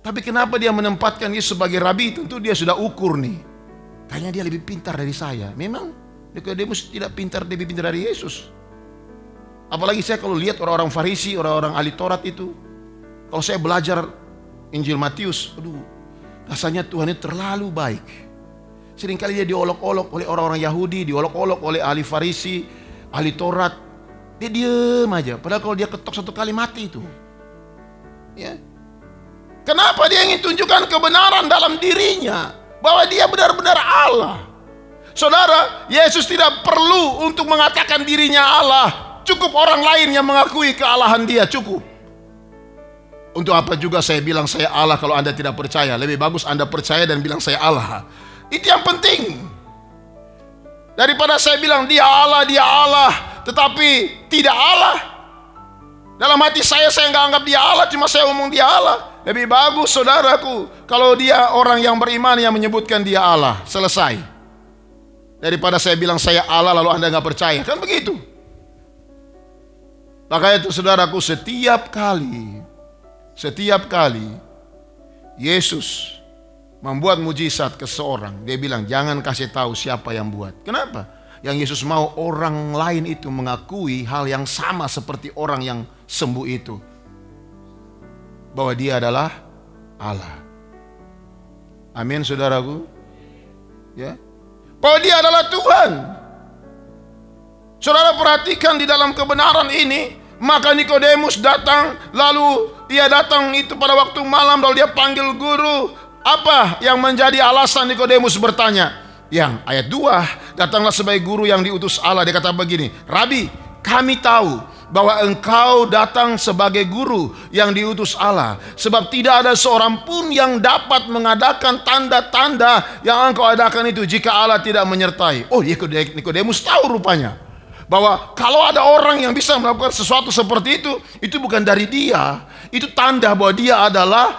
Tapi kenapa dia menempatkan Yesus sebagai Rabi? Tentu dia sudah ukur nih. Kayaknya dia lebih pintar dari saya. Memang Nikodemus tidak lebih pintar dari Yesus. Apalagi saya kalau lihat orang-orang Farisi, orang-orang ahli Taurat itu. Kalau saya belajar Injil Matius, rasanya Tuhan itu terlalu baik. Seringkali dia diolok-olok oleh orang-orang Yahudi, diolok-olok oleh ahli Farisi, ahli Taurat. Dia diam aja. Padahal kalau dia ketok satu kali mati itu. Ya. Kenapa dia ingin tunjukkan kebenaran dalam dirinya? Bahwa dia benar-benar Allah. Saudara, Yesus tidak perlu untuk mengatakan dirinya Allah. Cukup orang lain yang mengakui kealahan dia, cukup. Untuk apa juga saya bilang saya Allah kalau Anda tidak percaya? Lebih bagus Anda percaya dan bilang saya Allah. Itu yang penting. Daripada saya bilang dia Allah, tetapi tidak Allah. Dalam hati saya nggak anggap dia Allah, cuma saya ngomong dia Allah. Lebih bagus saudaraku kalau dia orang yang beriman yang menyebutkan dia Allah. Selesai. Daripada saya bilang saya Allah lalu Anda nggak percaya. Kan begitu. Makanya itu saudaraku, setiap kali Yesus membuat mujizat ke seorang, dia bilang jangan kasih tahu siapa yang buat. Kenapa? Yang Yesus mau orang lain itu mengakui hal yang sama seperti orang yang sembuh itu, bahwa dia adalah Allah. Amin saudaraku. Ya. Bahwa dia adalah Tuhan. Saudara perhatikan di dalam kebenaran ini, maka Nikodemus datang, lalu dia datang itu pada waktu malam, lalu dia panggil guru. Apa yang menjadi alasan Nikodemus bertanya? Yang ayat 2, datanglah sebagai guru yang diutus Allah. Dia kata begini, Rabi, kami tahu bahwa engkau datang sebagai guru yang diutus Allah, sebab tidak ada seorang pun yang dapat mengadakan tanda-tanda yang engkau adakan itu jika Allah tidak menyertai. Oh, Nikodemus tahu rupanya bahwa kalau ada orang yang bisa melakukan sesuatu seperti itu bukan dari dia. Itu tanda bahwa dia adalah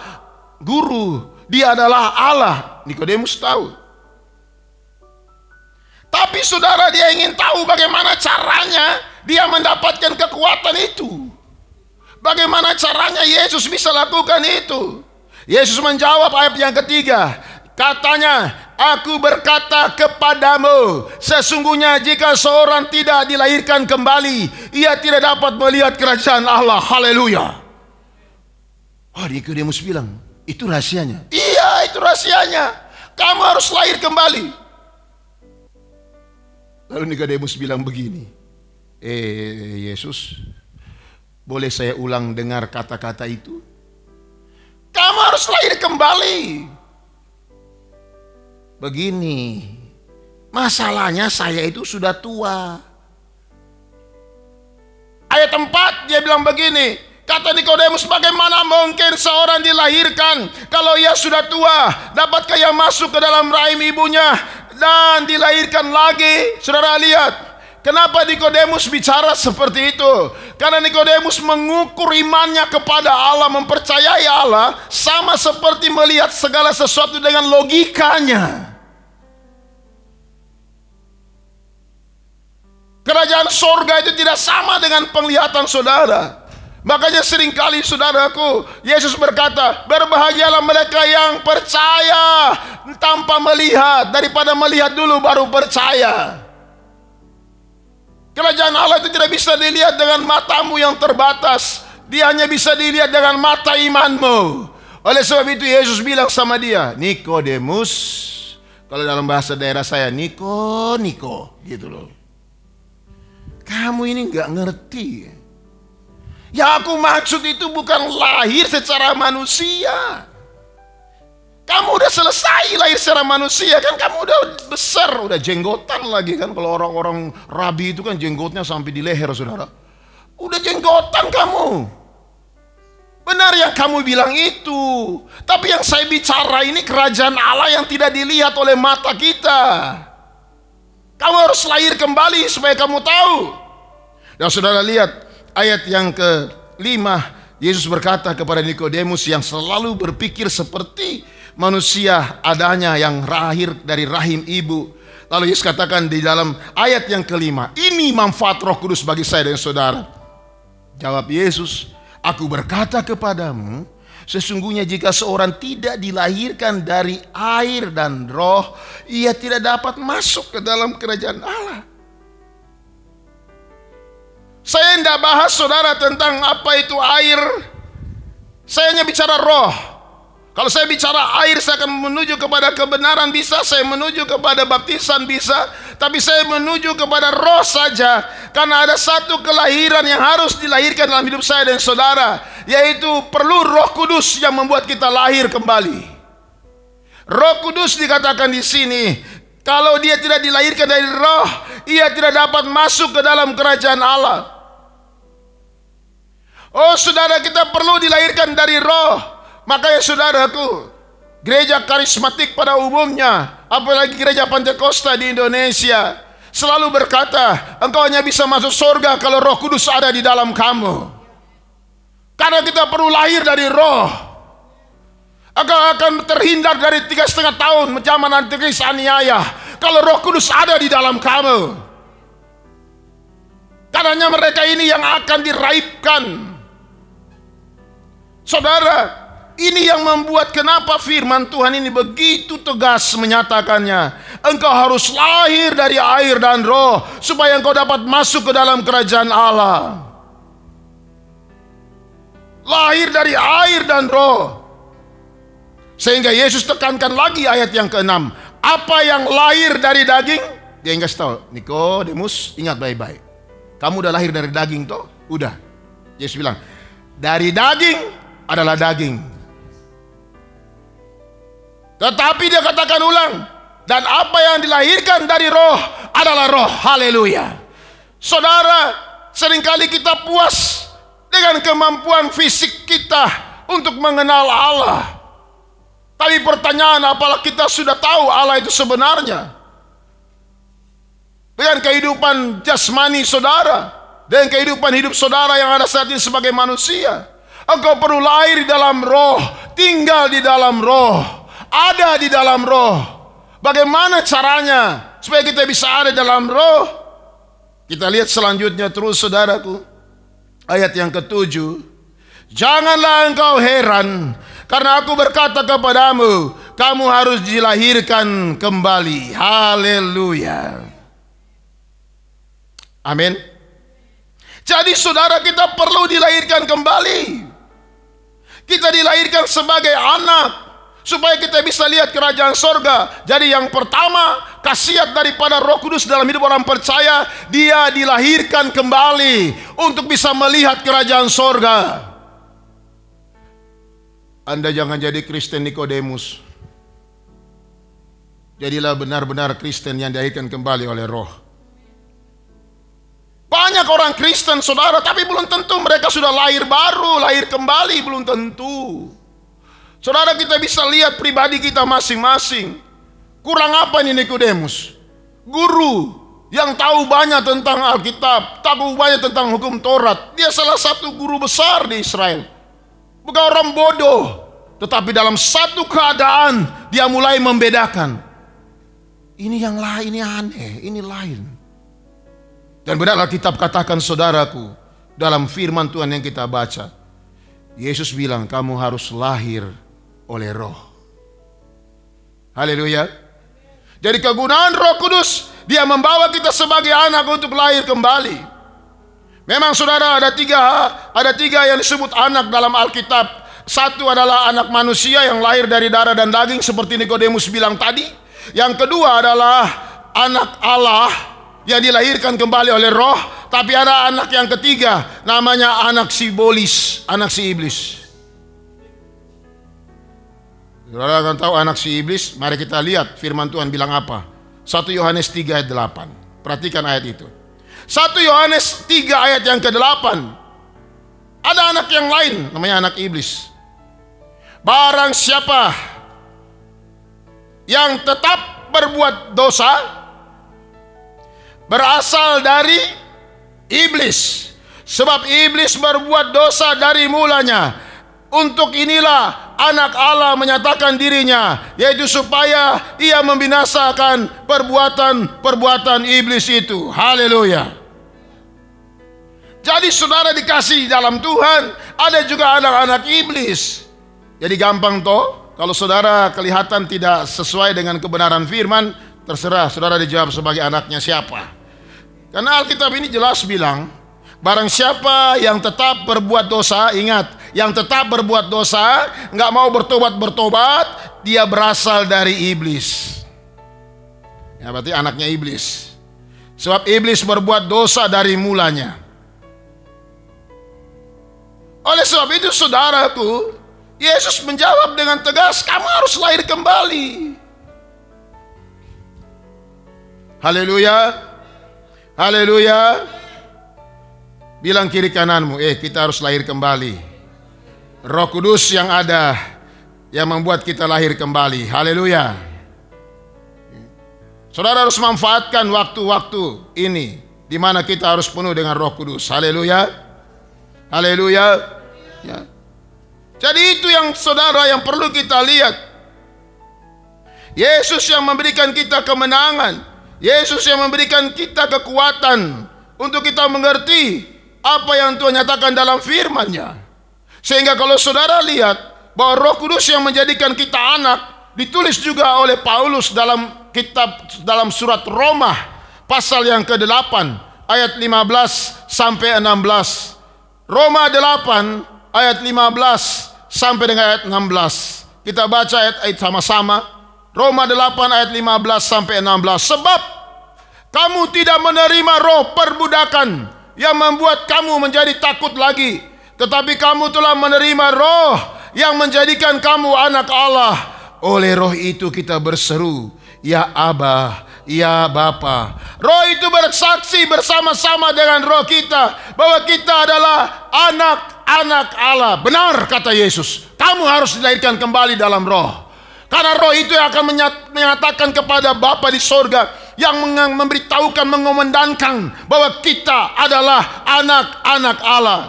guru, dia adalah Allah. Nikodemus tahu. Tapi saudara, dia ingin tahu bagaimana caranya dia mendapatkan kekuatan itu. Bagaimana caranya Yesus bisa lakukan itu? Yesus menjawab ayat yang ketiga. Katanya, aku berkata kepadamu, sesungguhnya jika seorang tidak dilahirkan kembali, ia tidak dapat melihat kerajaan Allah. Haleluya. Oh, Nikodemus bilang, itu rahasianya. Iya, itu rahasianya. Kamu harus lahir kembali. Lalu Nikodemus bilang begini, Yesus, boleh saya ulang dengar kata-kata itu? Kamu harus lahir kembali. Begini, masalahnya saya itu sudah tua. Ayat 4 dia bilang begini, kata Nikodemus, bagaimana mungkin seorang dilahirkan kalau ia sudah tua? Dapatkah ia masuk ke dalam rahim ibunya dan dilahirkan lagi? Saudara lihat, kenapa Nikodemus bicara seperti itu? Karena Nikodemus mengukur imannya kepada Allah, mempercayai Allah, sama seperti melihat segala sesuatu dengan logikanya. Kerajaan sorga itu tidak sama dengan penglihatan saudara. Makanya seringkali saudaraku, Yesus berkata, berbahagialah mereka yang percaya tanpa melihat, daripada melihat dulu baru percaya. Kerajaan Allah itu tidak bisa dilihat dengan matamu yang terbatas. Dia hanya bisa dilihat dengan mata imanmu. Oleh sebab itu Yesus bilang sama dia, Nikodemus, kalau dalam bahasa daerah saya, Niko, gitu loh. Kamu ini gak ngerti. Ya aku maksud itu bukan lahir secara manusia. Kamu udah selesai lahir secara manusia kan, kamu udah besar, udah jenggotan lagi kan. Kalau orang-orang rabi itu kan jenggotnya sampai di leher, saudara. Udah jenggotan kamu. Benar yang kamu bilang itu. Tapi yang saya bicara ini kerajaan Allah yang tidak dilihat oleh mata kita. Kamu harus lahir kembali supaya kamu tahu. Dan saudara lihat ayat yang ke-5, Yesus berkata kepada Nikodemus yang selalu berpikir seperti manusia adanya yang lahir dari rahim ibu. Lalu Yesus katakan di dalam ayat yang ke-5, ini manfaat Roh Kudus bagi saya dan saudara. Jawab Yesus, aku berkata kepadamu, sesungguhnya jika seorang tidak dilahirkan dari air dan roh, ia tidak dapat masuk ke dalam kerajaan Allah. Saya tidak bahas saudara tentang apa itu air. Saya hanya bicara roh. Kalau saya bicara air, saya akan menuju kepada kebenaran bisa, saya menuju kepada baptisan bisa, tapi saya menuju kepada roh saja. Karena ada satu kelahiran yang harus dilahirkan dalam hidup saya dan saudara, yaitu perlu Roh Kudus yang membuat kita lahir kembali. Roh Kudus dikatakan di sini, kalau dia tidak dilahirkan dari roh, ia tidak dapat masuk ke dalam kerajaan Allah. Oh saudara, kita perlu dilahirkan dari roh. Makanya saudaraku, gereja karismatik pada umumnya, apalagi gereja Pantekosta di Indonesia, selalu berkata, engkau hanya bisa masuk surga kalau Roh Kudus ada di dalam kamu. Karena kita perlu lahir dari roh. Engkau akan terhindar dari 3,5 tahun zaman antikris aniaya kalau Roh Kudus ada di dalam kamu. Karena mereka ini yang akan diraibkan. Saudara, ini yang membuat kenapa firman Tuhan ini begitu tegas menyatakannya. Engkau harus lahir dari air dan roh supaya engkau dapat masuk ke dalam kerajaan Allah. Lahir dari air dan roh. Sehingga Yesus tekankan lagi ayat yang ke-6. Apa yang lahir dari daging? Dia kasih tahu, Nikodemus, ingat baik-baik. Kamu udah lahir dari daging toh? Udah. Yesus bilang, dari daging adalah daging. Tetapi dia katakan ulang, dan apa yang dilahirkan dari roh adalah roh. Haleluya. Saudara, seringkali kita puas dengan kemampuan fisik kita untuk mengenal Allah. Tapi pertanyaan, apalah kita sudah tahu Allah itu sebenarnya? dengan kehidupan jasmani saudara, dengan kehidupan hidup saudara yang ada saat ini sebagai manusia. Engkau perlu lahir di dalam roh, tinggal di dalam roh, ada di dalam roh. Bagaimana caranya supaya kita bisa ada dalam roh? Kita lihat selanjutnya terus saudaraku. Ayat yang ke-7. Janganlah engkau heran, karena aku berkata kepadamu, kamu harus dilahirkan kembali. Haleluya. Amin. Jadi saudara, kita perlu dilahirkan kembali. Kita dilahirkan sebagai anak supaya kita bisa lihat kerajaan sorga. Jadi yang pertama, khasiat daripada Roh Kudus dalam hidup orang percaya, dia dilahirkan kembali untuk bisa melihat kerajaan sorga. Anda jangan jadi Kristen Nikodemus. Jadilah benar-benar Kristen yang dilahirkan kembali oleh Roh. Banyak orang Kristen saudara, tapi belum tentu mereka sudah lahir baru, lahir kembali, belum tentu. Saudara, kita bisa lihat pribadi kita masing-masing. Kurang apa nih Nikodemus? Guru yang tahu banyak tentang Alkitab, tahu banyak tentang hukum Taurat. Dia salah satu guru besar di Israel. Bukan orang bodoh, tetapi dalam satu keadaan dia mulai membedakan. Ini yang lain, ini aneh, ini lain. Dan benar Alkitab katakan saudaraku, dalam firman Tuhan yang kita baca, Yesus bilang kamu harus lahir oleh Roh. Haleluya. Jadi kegunaan Roh Kudus, dia membawa kita sebagai anak untuk lahir kembali. Memang saudara, ada tiga yang disebut anak dalam Alkitab. Satu adalah anak manusia yang lahir dari darah dan daging seperti Nikodemus bilang tadi. Yang kedua adalah anak Allah yang dilahirkan kembali oleh Roh. Tapi ada anak yang ketiga, namanya anak sibolis, anak si iblis. Saudara akan tahu anak si iblis? Mari kita lihat firman Tuhan bilang apa. 1 Yohanes 3 ayat 8. Perhatikan ayat itu. 1 Yohanes 3 ayat yang ke-8. Ada anak yang lain, namanya anak iblis. Barang siapa yang tetap berbuat dosa, berasal dari iblis. Sebab iblis berbuat dosa dari mulanya. Untuk inilah anak Allah menyatakan dirinya, yaitu supaya ia membinasakan perbuatan-perbuatan iblis itu. Haleluya. Jadi saudara dikasih dalam Tuhan, ada juga anak-anak iblis. Jadi gampang toh, kalau saudara kelihatan tidak sesuai dengan kebenaran firman, terserah saudara dijawab sebagai anaknya siapa. Karena Alkitab ini jelas bilang, barang siapa yang tetap berbuat dosa, ingat, yang tetap berbuat dosa, nggak mau bertobat, dia berasal dari iblis. Ya berarti anaknya iblis. Sebab iblis berbuat dosa dari mulanya. Oleh sebab itu saudaraku, Yesus menjawab dengan tegas, kamu harus lahir kembali. Haleluya. Haleluya. Bilang kiri kananmu, kita harus lahir kembali. Roh Kudus yang ada, yang membuat kita lahir kembali. Haleluya. Saudara harus manfaatkan waktu-waktu ini, di mana kita harus penuh dengan Roh Kudus. Haleluya. Haleluya. Ya. Jadi itu yang saudara yang perlu kita lihat. Yesus yang memberikan kita kemenangan. Yesus yang memberikan kita kekuatan untuk kita mengerti apa yang Tuhan nyatakan dalam firman-Nya. Sehingga kalau saudara lihat bahwa Roh Kudus yang menjadikan kita anak, ditulis juga oleh Paulus dalam dalam surat Roma pasal yang ke-8 ayat 15 sampai 16. Roma 8 ayat 15 sampai dengan ayat 16. Kita baca ayat sama-sama. Roma 8 ayat 15 sampai 16. Sebab kamu tidak menerima roh perbudakan yang membuat kamu menjadi takut lagi, tetapi kamu telah menerima roh yang menjadikan kamu anak Allah. Oleh roh itu kita berseru, ya Aba, ya Bapa. Roh itu bersaksi bersama-sama dengan roh kita bahwa kita adalah anak-anak Allah. Benar kata Yesus, kamu harus dilahirkan kembali dalam roh. Karena roh itu yang akan menyatakan kepada Bapa di sorga, yang memberitahukan, mengumandangkan bahwa kita adalah anak-anak Allah.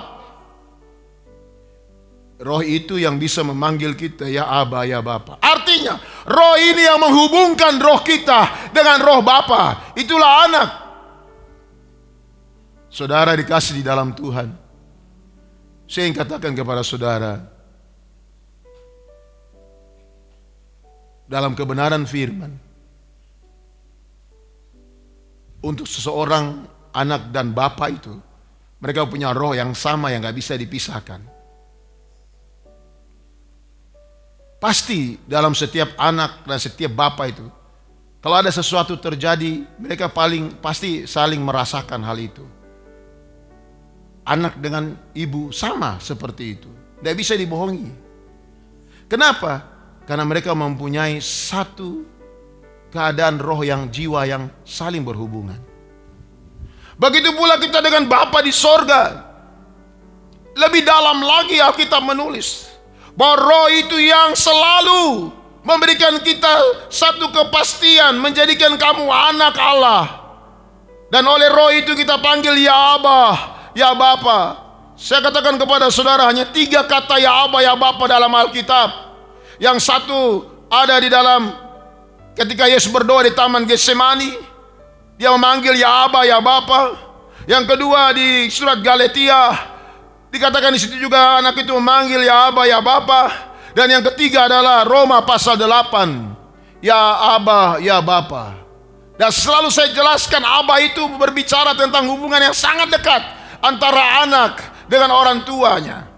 Roh itu yang bisa memanggil kita ya Aba, ya Bapa. Artinya roh ini yang menghubungkan roh kita dengan roh Bapa. Itulah anak. Saudara dikasih di dalam Tuhan. Saya ingin katakan kepada saudara, dalam kebenaran firman, untuk seseorang anak dan bapa itu, mereka punya roh yang sama yang gak bisa dipisahkan. Pasti dalam setiap anak dan setiap bapa itu, kalau ada sesuatu terjadi, mereka pasti saling merasakan hal itu. Anak dengan ibu sama seperti itu, tidak bisa dibohongi. Kenapa? Karena mereka mempunyai satu keadaan roh yang jiwa yang saling berhubungan. Begitu pula kita dengan Bapa di sorga. Lebih dalam lagi Alkitab menulis bahwa roh itu yang selalu memberikan kita satu kepastian, menjadikan kamu anak Allah. Dan oleh roh itu kita panggil ya Abah, ya Bapa. Saya katakan kepada saudara, hanya 3 kata ya Abba, ya Bapa dalam Alkitab. Yang satu ada di dalam ketika Yesus berdoa di Taman Getsemani, dia memanggil ya Abba, ya Bapa. Yang kedua di surat Galatia, dikatakan di situ juga anak itu memanggil ya Abba, ya Bapa. Dan yang ketiga adalah Roma pasal 8, ya Abba, ya Bapa. Dan selalu saya jelaskan, Abba itu berbicara tentang hubungan yang sangat dekat antara anak dengan orang tuanya.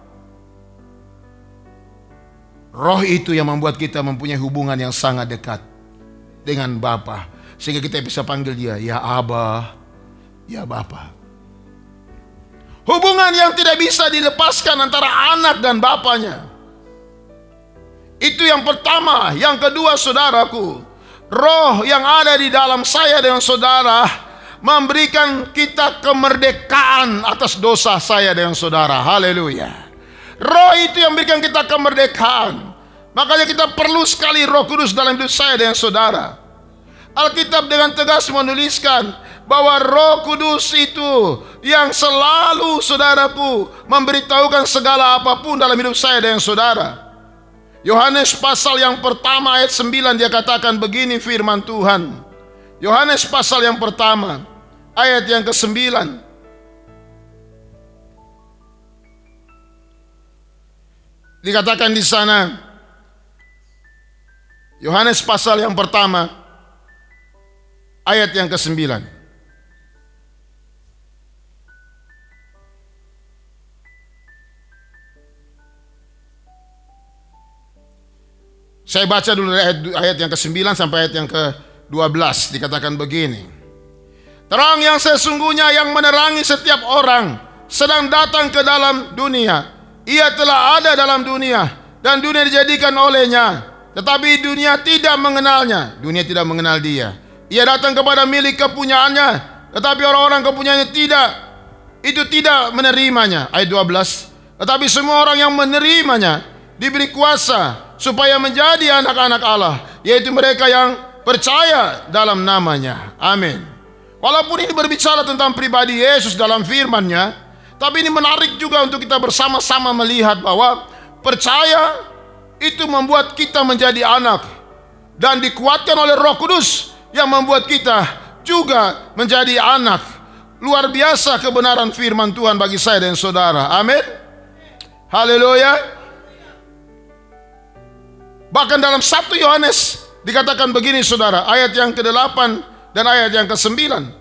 Roh itu yang membuat kita mempunyai hubungan yang sangat dekat dengan Bapa, sehingga kita bisa panggil dia ya Abba, ya Bapa. Hubungan yang tidak bisa dilepaskan antara anak dan bapanya. Itu yang pertama. Yang kedua, saudaraku, roh yang ada di dalam saya dan saudara memberikan kita kemerdekaan atas dosa saya dan saudara. Haleluya. Roh itu yang memberikan kita kemerdekaan. Makanya kita perlu sekali Roh Kudus dalam hidup saya dan saudara. Alkitab dengan tegas menuliskan bahwa Roh Kudus itu yang selalu, saudaraku, memberitahukan segala apapun dalam hidup saya dan saudara. Yohanes pasal yang pertama ayat 9 dia katakan begini firman Tuhan. Yohanes pasal yang pertama ayat yang ke-9. Dikatakan di sana, Yohanes pasal yang pertama ayat yang ke-9. Saya baca dulu ayat yang ke-9 sampai ayat yang ke-12. Dikatakan begini. Terang yang sesungguhnya yang menerangi setiap orang sedang datang ke dalam dunia. Ia telah ada dalam dunia dan dunia dijadikan olehnya, tetapi dunia tidak mengenalnya. Dunia tidak mengenal dia. Ia datang kepada milik kepunyaannya, tetapi orang-orang kepunyaannya tidak menerimanya. Ayat 12. Tetapi semua orang yang menerimanya diberi kuasa supaya menjadi anak-anak Allah, yaitu mereka yang percaya dalam namanya. Amin. Walaupun ini berbicara tentang pribadi Yesus dalam firman-Nya, tapi ini menarik juga untuk kita bersama-sama melihat bahwa percaya itu membuat kita menjadi anak dan dikuatkan oleh Roh Kudus yang membuat kita juga menjadi anak. Luar biasa kebenaran firman Tuhan bagi saya dan saudara. Amin. Haleluya. Bahkan dalam 1 Yohanes dikatakan begini saudara, ayat yang ke-8 dan ayat yang ke-9.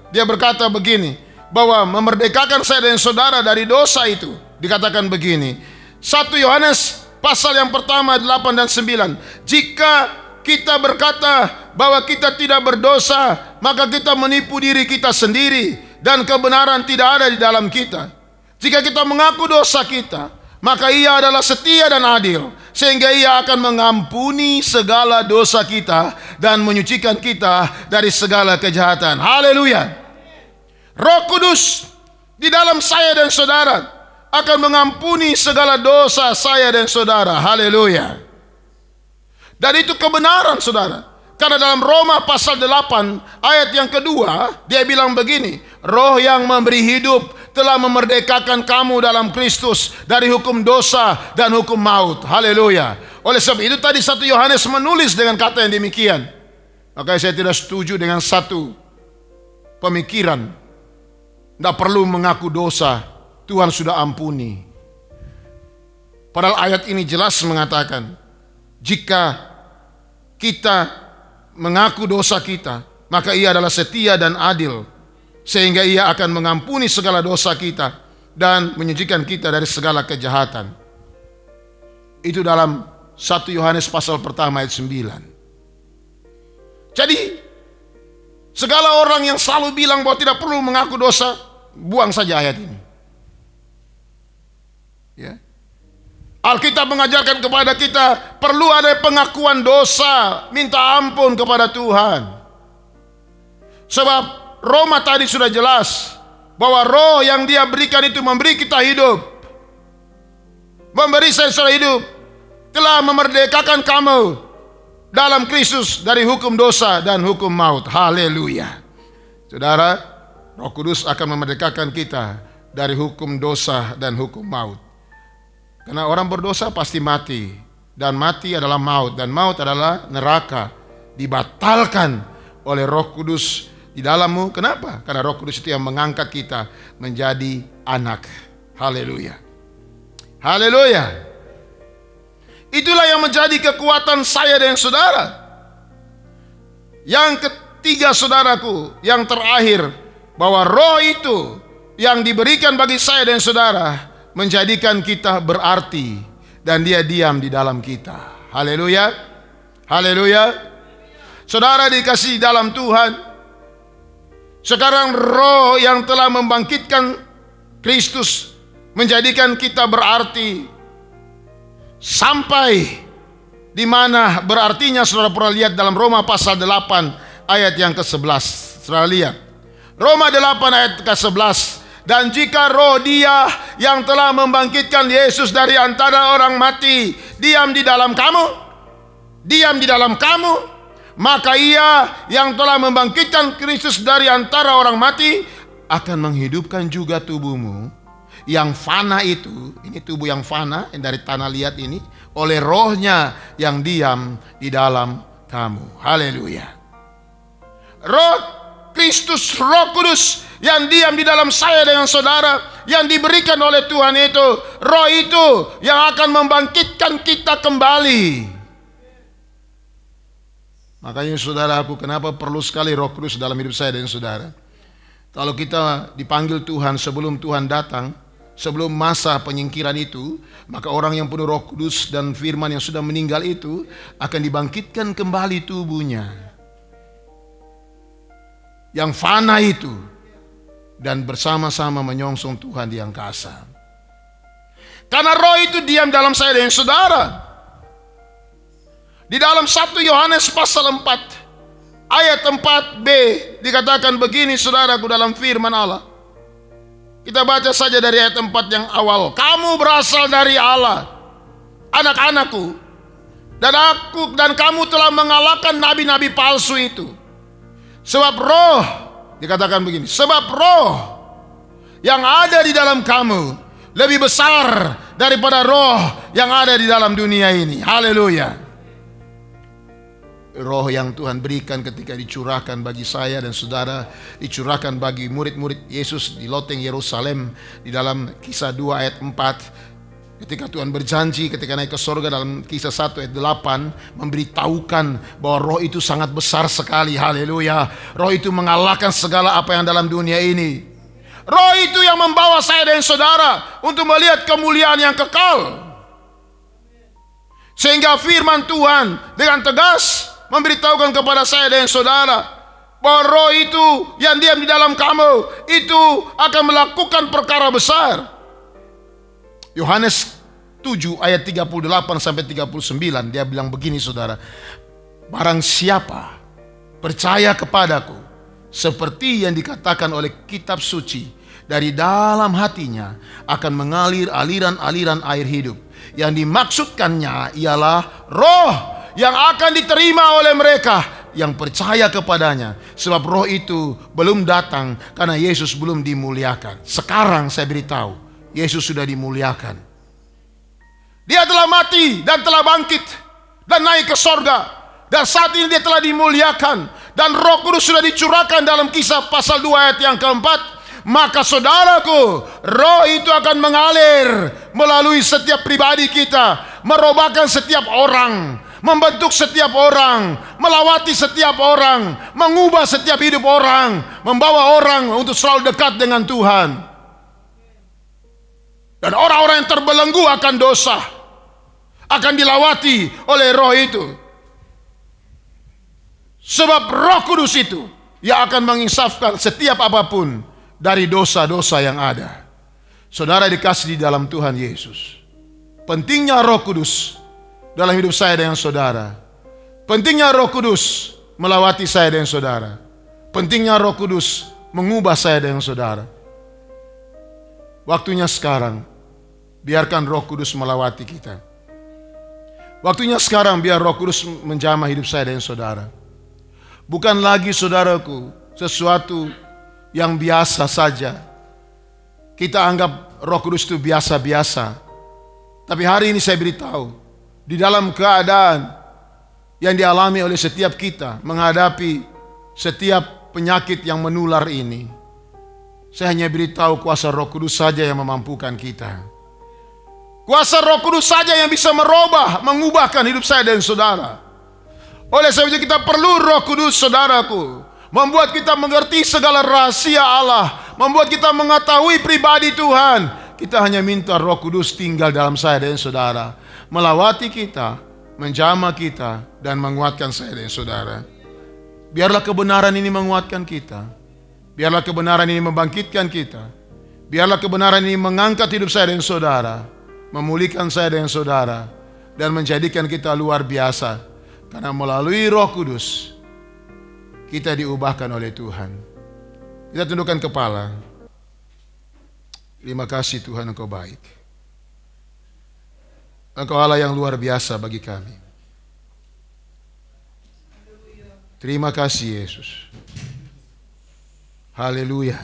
Dia berkata begini, bahwa memerdekakan saya dan saudara dari dosa itu. Dikatakan begini, 1 Yohanes pasal yang pertama 8 dan 9. Jika kita berkata bahwa kita tidak berdosa, maka kita menipu diri kita sendiri dan kebenaran tidak ada di dalam kita. Jika kita mengaku dosa kita, maka Ia adalah setia dan adil, sehingga Ia akan mengampuni segala dosa kita dan menyucikan kita dari segala kejahatan. Haleluya. Roh Kudus di dalam saya dan saudara akan mengampuni segala dosa saya dan saudara. Haleluya. Dan itu kebenaran saudara. Karena dalam Roma pasal 8 ayat yang kedua, dia bilang begini, Roh yang memberi hidup telah memerdekakan kamu dalam Kristus dari hukum dosa dan hukum maut. Haleluya. Oleh sebab itu tadi 1 Yohanes menulis dengan kata yang demikian. Makanya saya tidak setuju dengan satu pemikiran, tidak perlu mengaku dosa, Tuhan sudah ampuni. Padahal ayat ini jelas mengatakan, jika kita mengaku dosa kita, maka Ia adalah setia dan adil, sehingga Ia akan mengampuni segala dosa kita dan menyucikan kita dari segala kejahatan. Itu dalam 1 Yohanes pasal pertama ayat 9. Jadi segala orang yang selalu bilang bahwa tidak perlu mengaku dosa, buang saja ayat ini. Ya. Alkitab mengajarkan kepada kita perlu ada pengakuan dosa, minta ampun kepada Tuhan. Sebab Roma tadi sudah jelas bahwa Roh yang Dia berikan itu memberi kita hidup, memberi saya hidup, telah memerdekakan kamu dalam Kristus dari hukum dosa dan hukum maut. Haleluya. Saudara, Roh Kudus akan memerdekakan kita dari hukum dosa dan hukum maut. Karena orang berdosa pasti mati, dan mati adalah maut, dan maut adalah neraka, dibatalkan oleh Roh Kudus di dalammu. Kenapa? Karena Roh Kudus itu yang mengangkat kita menjadi anak. Haleluya. Haleluya. Itulah yang menjadi kekuatan saya dan saudara. Yang ketiga, saudaraku, yang terakhir, bahwa Roh itu yang diberikan bagi saya dan saudara menjadikan kita berarti, dan Dia diam di dalam kita. Haleluya. Haleluya. Saudara dikasihi dalam Tuhan, sekarang Roh yang telah membangkitkan Kristus menjadikan kita berarti. Sampai di mana berartinya saudara pernah lihat dalam Roma pasal 8 ayat yang ke-11. Saudara lihat Roma 8 ayat ke-11. Dan jika Roh Dia yang telah membangkitkan Yesus dari antara orang mati diam di dalam kamu, maka Ia yang telah membangkitkan Kristus dari antara orang mati akan menghidupkan juga tubuhmu yang fana itu, ini tubuh yang fana yang dari tanah liat ini, oleh Roh-Nya yang diam di dalam kamu. Haleluya. Roh Kristus, Roh Kudus yang diam di dalam saya dengan saudara, yang diberikan oleh Tuhan itu, Roh itu yang akan membangkitkan kita kembali. Makanya saudaraku, kenapa perlu sekali Roh Kudus dalam hidup saya dan saudara? Kalau kita dipanggil Tuhan sebelum Tuhan datang, sebelum masa penyingkiran itu, maka orang yang penuh Roh Kudus dan firman yang sudah meninggal itu akan dibangkitkan kembali tubuhnya yang fana itu, dan bersama-sama menyongsong Tuhan di angkasa. Karena Roh itu diam dalam saya dan saudara. Di dalam 1 Yohanes pasal 4 ayat 4b dikatakan begini saudaraku dalam firman Allah. Kita baca saja dari ayat 4 yang awal. Kamu berasal dari Allah, anak-anakku, dan kamu telah mengalahkan nabi-nabi palsu itu. Sebab Roh, dikatakan begini, sebab Roh yang ada di dalam kamu lebih besar daripada roh yang ada di dalam dunia ini. Haleluya. Roh yang Tuhan berikan ketika dicurahkan bagi saya dan saudara, dicurahkan bagi murid-murid Yesus di loteng Yerusalem di dalam Kisah 2 ayat 4. Ketika Tuhan berjanji ketika naik ke sorga dalam Kisah 1 ayat 8, memberitahukan bahwa Roh itu sangat besar sekali. Haleluya. Roh itu mengalahkan segala apa yang dalam dunia ini. Roh itu yang membawa saya dan saudara untuk melihat kemuliaan yang kekal. Sehingga firman Tuhan dengan tegas memberitahukan kepada saya dan saudara bahwa Roh itu yang diam di dalam kamu itu akan melakukan perkara besar. Yohanes 7 ayat 38 sampai 39, dia bilang begini saudara, barang siapa percaya kepadaku, seperti yang dikatakan oleh kitab suci, dari dalam hatinya akan mengalir aliran-aliran air hidup. Yang dimaksudkannya ialah Roh yang akan diterima oleh mereka yang percaya kepadanya. Sebab roh itu belum datang karena Yesus belum dimuliakan. Sekarang saya beritahu, Yesus sudah dimuliakan. Dia telah mati dan telah bangkit dan naik ke sorga. Dan saat ini dia telah dimuliakan. Dan Roh Kudus sudah dicurahkan dalam Kisah pasal 2 ayat yang keempat. Maka saudaraku, roh itu akan mengalir melalui setiap pribadi kita, merubahkan setiap orang, membentuk setiap orang, melawati setiap orang, mengubah setiap hidup orang, membawa orang untuk selalu dekat dengan Tuhan. Dan orang-orang yang terbelenggu akan dosa akan dilawati oleh roh itu. Sebab Roh Kudus itu yang akan menginsafkan setiap apapun dari dosa-dosa yang ada. Saudara dikasih di dalam Tuhan Yesus. Pentingnya Roh Kudus dalam hidup saya dengan saudara. Pentingnya Roh Kudus melawati saya dengan saudara. Pentingnya Roh Kudus mengubah saya dengan saudara. Waktunya sekarang, biarkan Roh Kudus melawati kita. Waktunya sekarang, biar Roh Kudus menjamah hidup saya dengan saudara. Bukan lagi, saudaraku, sesuatu yang biasa saja. Kita anggap Roh Kudus itu biasa-biasa. Tapi hari ini saya beritahu, di dalam keadaan yang dialami oleh setiap kita menghadapi setiap penyakit yang menular ini, saya hanya beritahu kuasa Roh Kudus saja yang memampukan kita. Kuasa Roh Kudus saja yang bisa merubah, mengubahkan hidup saya dan saudara. Oleh sebab itu kita perlu Roh Kudus, saudaraku. Membuat kita mengerti segala rahasia Allah. Membuat kita mengetahui pribadi Tuhan. Kita hanya minta Roh Kudus tinggal dalam saya dan saudara. Melawati kita, menjamah kita, dan menguatkan saya dan saudara. Biarlah kebenaran ini menguatkan kita. Biarlah kebenaran ini membangkitkan kita. Biarlah kebenaran ini mengangkat hidup saya dan saudara. Memulihkan saya dan saudara. Dan menjadikan kita luar biasa. Karena melalui Roh Kudus kita diubahkan oleh Tuhan. Kita tundukkan kepala. Terima kasih Tuhan, Engkau baik. Engkau Allah yang luar biasa bagi kami. Terima kasih Yesus. Haleluya.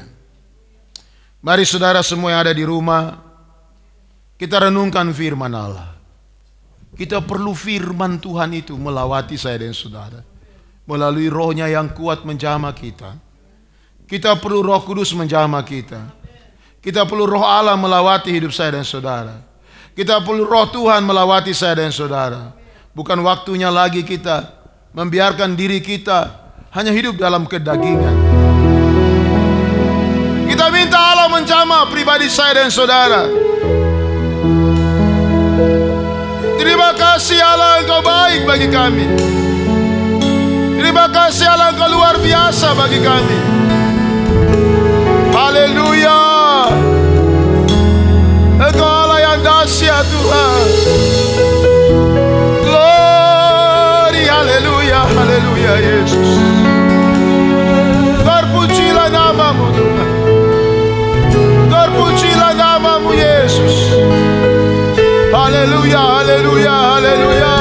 Mari saudara semua yang ada di rumah, kita renungkan firman Allah. Kita perlu firman Tuhan itu melawati saya dan saudara. Melalui rohnya yang kuat menjamah kita. Kita perlu Roh Kudus menjamah kita. Kita perlu roh Allah melawati hidup saya dan saudara. Kita perlu roh Tuhan melawati saya dan saudara. Bukan waktunya lagi kita membiarkan diri kita hanya hidup dalam kedagingan. Kita minta Allah menjamah pribadi saya dan saudara. Terima kasih Allah, Engkau baik bagi kami. Terima kasih Allah, Engkau luar biasa bagi kami. Haleluya. Engkau Allah yang dahsyat Tuhan. Glory, haleluya, haleluya Yesus. Terpujilah namamu Tuhan. Terpujilah namamu Yesus. Haleluya, haleluya, haleluya.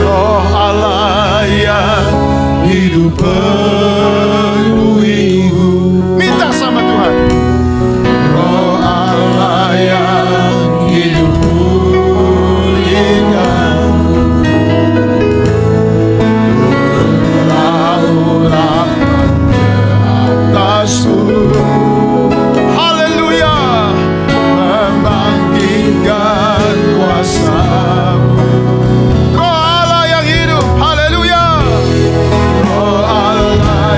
Roh Allah yang hidup penuhiku. Minta sama Tuhan. Roh Allah yang hidup pulihkan. Haleluya, membangkitkan kuasa-Mu. Roh Allah yang hidup, haleluya. Roh Allah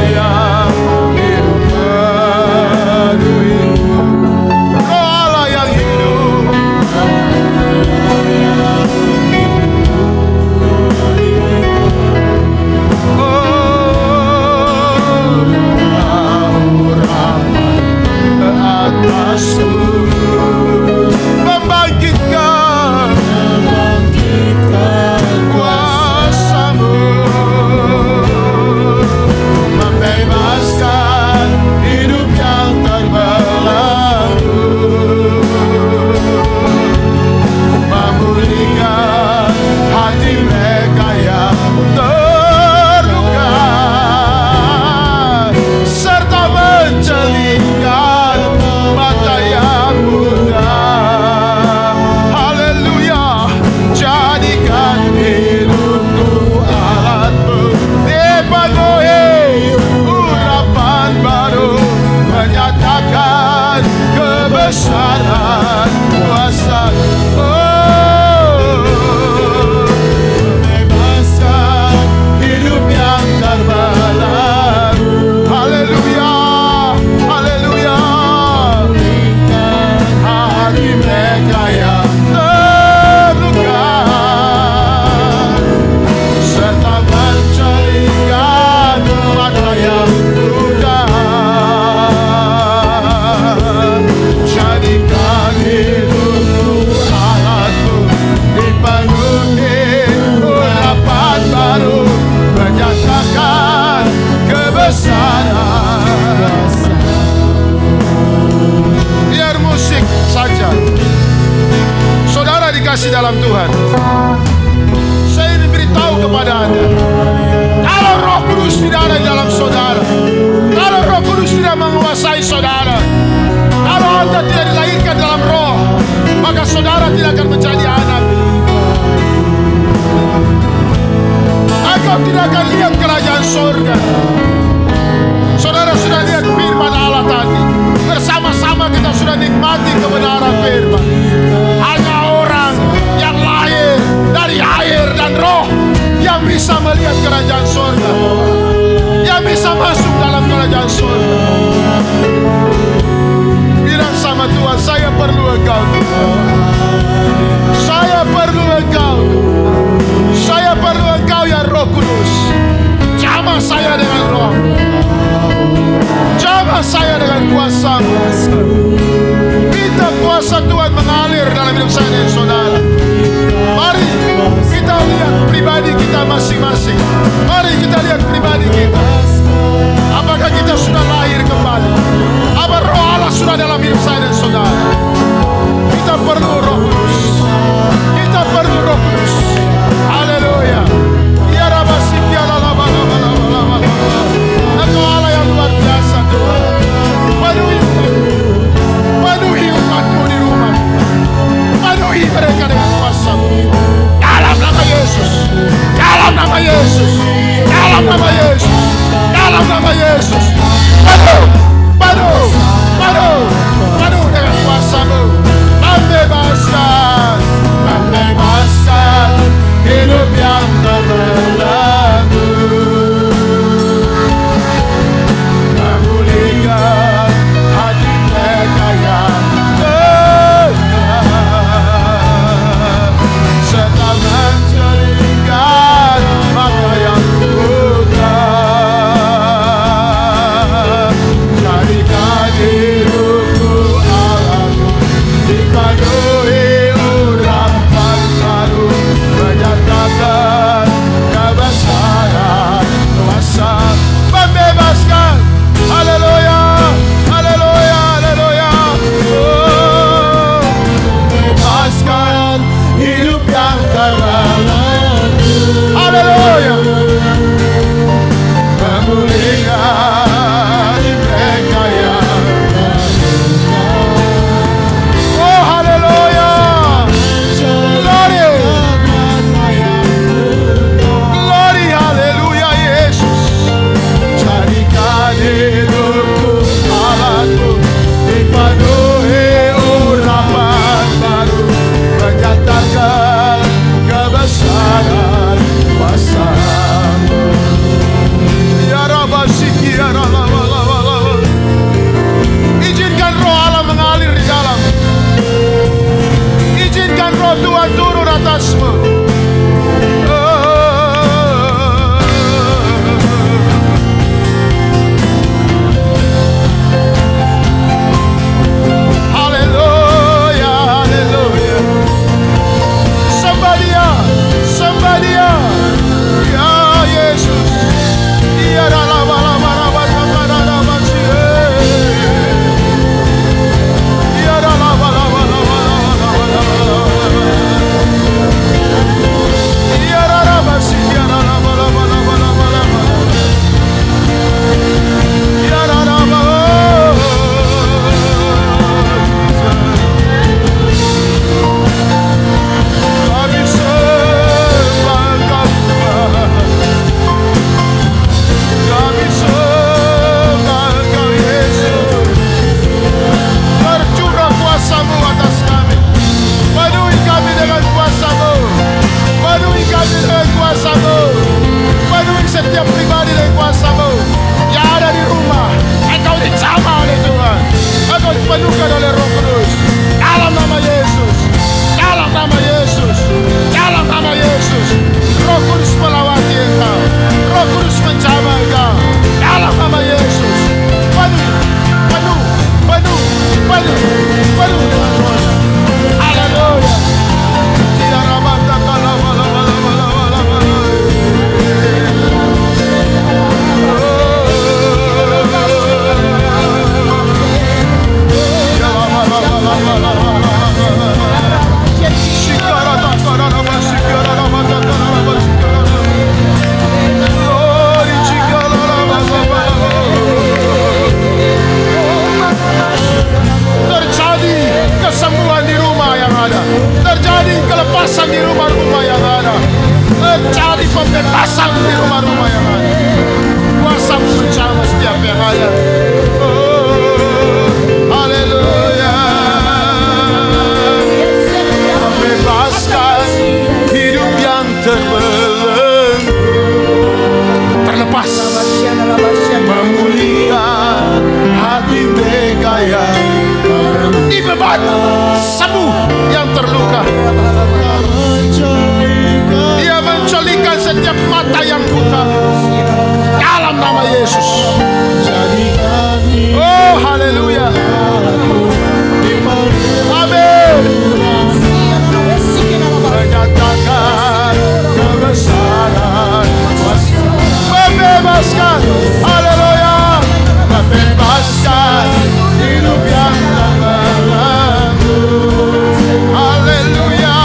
kebesaran kuasa. Bebaskan hidup yang terbelah. Haleluya, haleluya. Hati mereka yang terluka, serta mencarikan mata yang buta. Jadikan hidupku alatmu, dipenuhi urapan baru, menyatakan kebesaran. Biar musik saja. Saudara dikasih dalam Tuhan, saya ingin beritahu kepada Anda, kalau Roh Kudus tidak ada di dalam saudara, kalau Roh Kudus tidak menguasai saudara, kalau Anda tidak dilahirkan dalam Roh, maka saudara tidak akan menjadi anak. Engkau tidak akan lihat kerajaan surga. Saudara sudah lihat firman Allah tadi. Bersama-sama kita sudah nikmati kebenaran firman. Hanya orang yang lahir dari air dan roh yang bisa melihat kerajaan surga, yang bisa masuk dalam kerajaan surga. Bilang sama Tuhan, saya perlu Engkau. Saya perlu Engkau. Saya perlu Engkau ya Roh Kudus. Jamah saya dengan roh, jamah saya dengan kuasa-Mu. Minta kuasa Tuhan mengalir dalam hidup saya dan saudara. Mari kita lihat pribadi kita masing-masing. Mari kita lihat pribadi kita. Apakah kita sudah lahir kembali? Apa roh Allah sudah dalam hidup saya dan saudara? Kita perlu Roh Kudus. Kita perlu Roh Kudus. Haleluya. Ya Rabbi, ya Allah. Engkau Allah yang luar biasa Tuhan. Penuhi umatmu di rumah. Penuhi mereka dengan kuasa-Mu. Dalam nama Yesus. Dalam nama Yesus. Dalam nama saya. Di beban sembuh yang terluka. Dia mencelikan setiap mata yang buta. Dalam nama Yesus. Oh, haleluya. Amin. Menyatakan kebesaran, membebaskan, haleluya, membebaskan hidup yang terbelenggu, haleluya,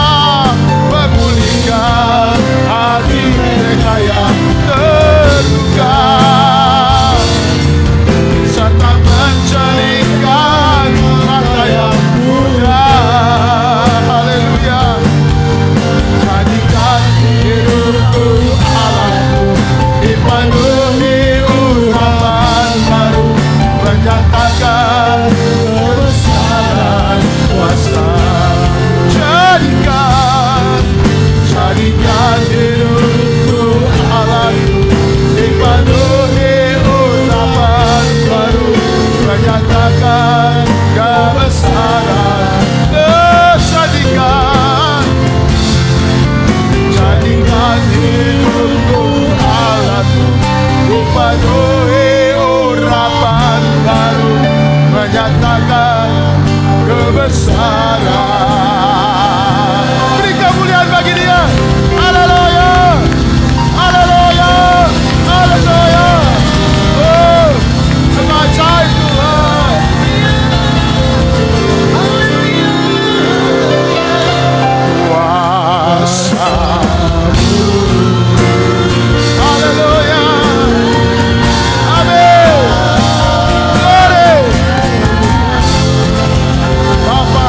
memulihkan hati mereka yang terluka, serta mencelingkan mata yang buta, haleluya. Jadikan hidupku Allahku dipenuhi urapan baru, menyatakan kebesaran kuasa. Jadikan hidupku Allahku dipenuhi urapan baru, menyatakan kebesaran. Jadikan hidupku Allahku dipenuhi urapan baru, menyatakan kebesaran. Beri kemuliaan bagi Dia. Haleluya, haleluya, haleluya. Oh, ajaib Tuhan. Kuasa. Haleluya. Amin. Glory. Bapa,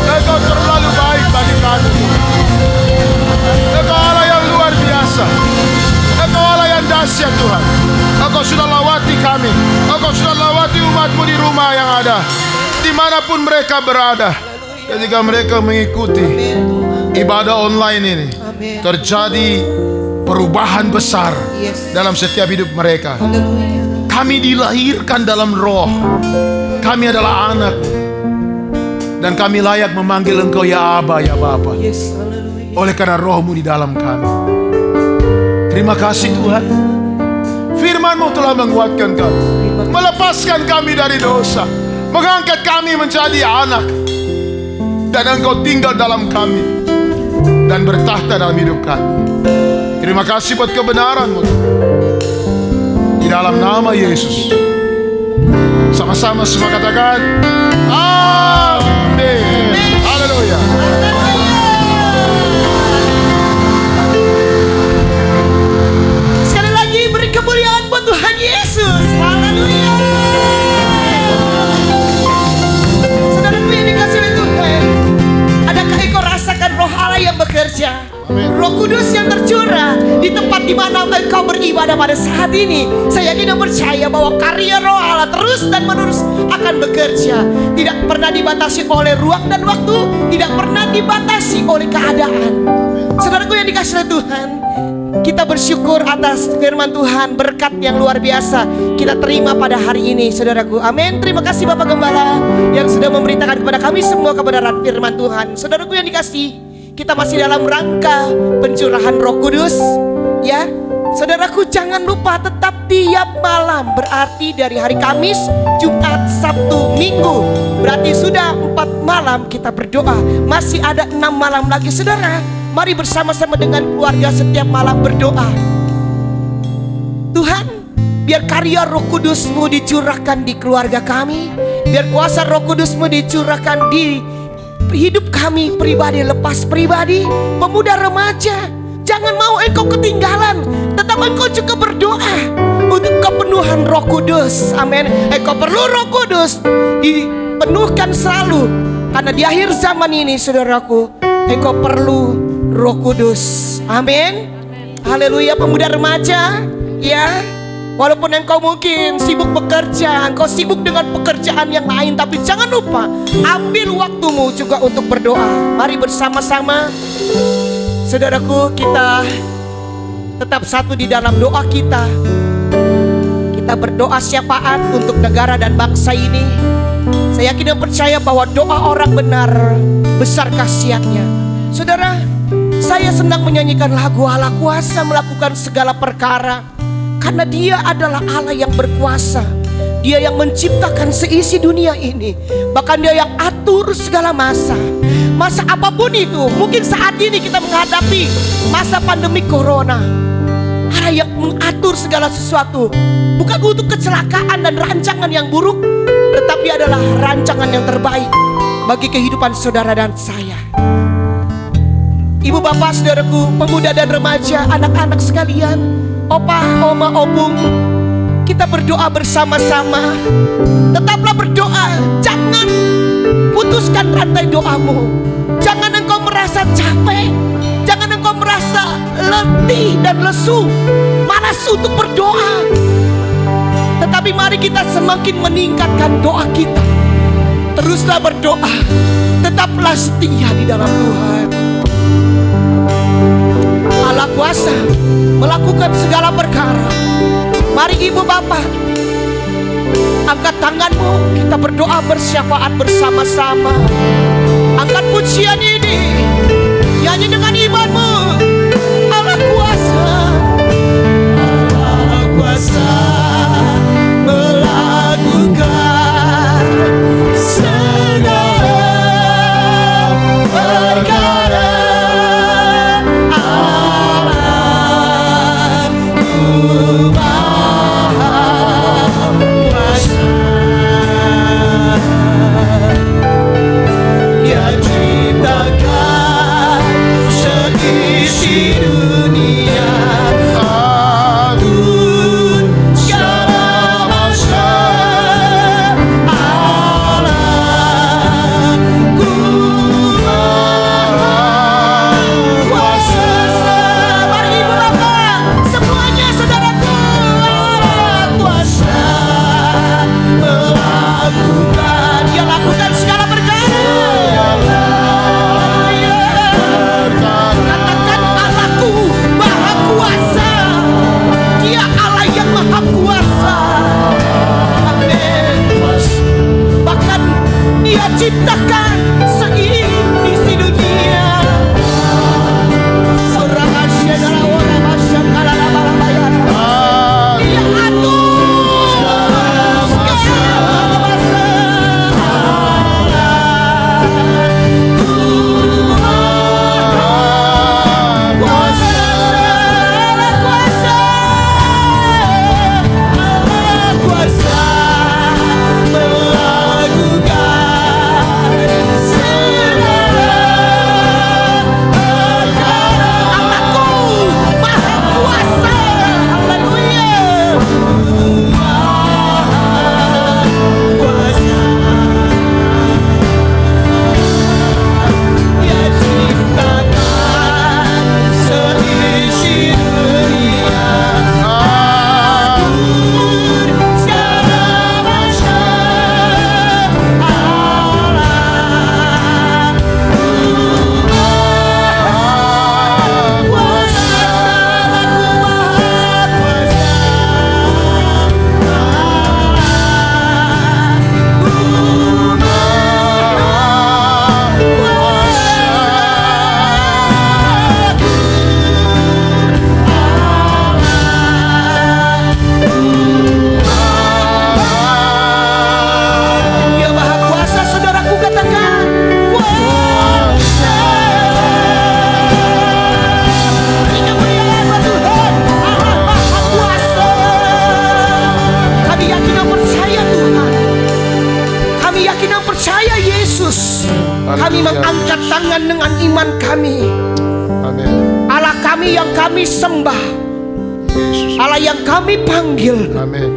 Engkau terlalu baik bagi kami. Engkau Allah yang luar biasa. Engkau Allah yang dahsyat Tuhan. Engkau sudah lawati kami. Engkau sudah lawati umat-Mu di rumah yang ada, dimanapun mereka berada. Ketika mereka mengikuti ibadah online ini, Amin. terjadi perubahan besar dalam setiap hidup mereka. Kami dilahirkan dalam roh. Kami adalah anak, dan kami layak memanggil Engkau ya Aba, ya Bapa, oleh karena roh-Mu di dalam kami. Terima kasih Tuhan. Firman-Mu telah menguatkan kami, melepaskan kami dari dosa, mengangkat kami menjadi anak, dan Engkau tinggal dalam kami dan bertahta dalam hidup kami. Terima kasih buat kebenaran-Mu di dalam nama Yesus. Sama-sama semua katakan amin. Haleluya. Sekali lagi beri kemuliaan buat Tuhan Yesus. Haleluya. Saudaraku yang dikasihi oleh Tuhan, adakah engkau rasakan roh Allah yang bekerja? Roh Kudus yang tercurah di tempat di mana engkau beribadah pada saat ini. Saya yakin dan percaya bahwa karya roh Allah terus dan menerus akan bekerja. Tidak pernah dibatasi oleh ruang dan waktu, tidak pernah dibatasi oleh keadaan. Saudaraku yang dikasihi oleh Tuhan, kita bersyukur atas firman Tuhan, berkat yang luar biasa kita terima pada hari ini, saudaraku. Amin. Terima kasih Bapak Gembala yang sudah memberitakan kepada kami semua kebenaran firman Tuhan. Saudaraku yang dikasihi, kita masih dalam rangka pencurahan Roh Kudus, ya. Saudaraku, jangan lupa tetap tiap malam, berarti dari hari Kamis, Jumat, Sabtu, Minggu, berarti sudah 4 malam kita berdoa. Masih ada 6 malam lagi, saudara. Mari bersama-sama dengan keluarga setiap malam berdoa. Tuhan, biar karya Roh Kudus-Mu dicurahkan di keluarga kami, biar kuasa Roh Kudus-Mu dicurahkan di hidup kami pribadi, lepas pribadi, pemuda remaja. Jangan mau engkau ketinggalan, tetap engkau juga berdoa untuk kepenuhan Roh Kudus. Amin. Engkau perlu Roh Kudus dipenuhkan selalu, karena di akhir zaman ini, saudaraku, engkau perlu Roh Kudus. Amin. Haleluya. Pemuda remaja, ya, walaupun engkau mungkin sibuk bekerja, engkau sibuk dengan pekerjaan yang lain, tapi jangan lupa ambil waktumu juga untuk berdoa. Mari bersama-sama, saudaraku, kita tetap satu di dalam doa kita. Kita Kita berdoa syafaat untuk negara dan bangsa ini. Saya yakin dan percaya bahwa doa orang benar besar khasiatnya. Saudara, saya sedang menyanyikan lagu Allah kuasa melakukan segala perkara, karena Dia adalah Allah yang berkuasa. Dia yang menciptakan seisi dunia ini. Bahkan Dia yang atur segala masa. Masa apapun itu. Mungkin saat ini kita menghadapi masa pandemi corona. Allah yang mengatur segala sesuatu. Bukan untuk kecelakaan dan rancangan yang buruk, tetapi adalah rancangan yang terbaik bagi kehidupan saudara dan saya. Ibu bapak saudaraku, pemuda dan remaja, anak-anak sekalian, opa, oma, opung, kita berdoa bersama-sama. Tetaplah berdoa, jangan putuskan rantai doamu. Jangan engkau merasa capek, jangan engkau merasa letih dan lesu, malas untuk berdoa. Tetapi mari kita semakin meningkatkan doa kita. Teruslah berdoa, tetaplah setia di dalam Tuhan. Allah kuasa melakukan segala perkara. Mari ibu bapak, angkat tanganmu, kita berdoa bersyafaat bersama-sama. Angkat pujian ini, nyanyi dengan imanmu. Allah kuasa, Allah kuasa melakukan segala perkara. Ciptakan seisi dunia. Surah asyadala wala masyakala labalabaya. Dia atur segala masa. Kami mengangkat tangan dengan iman kami. Amin. Allah kami yang kami sembah, Yesus. Allah yang kami panggil. Amin.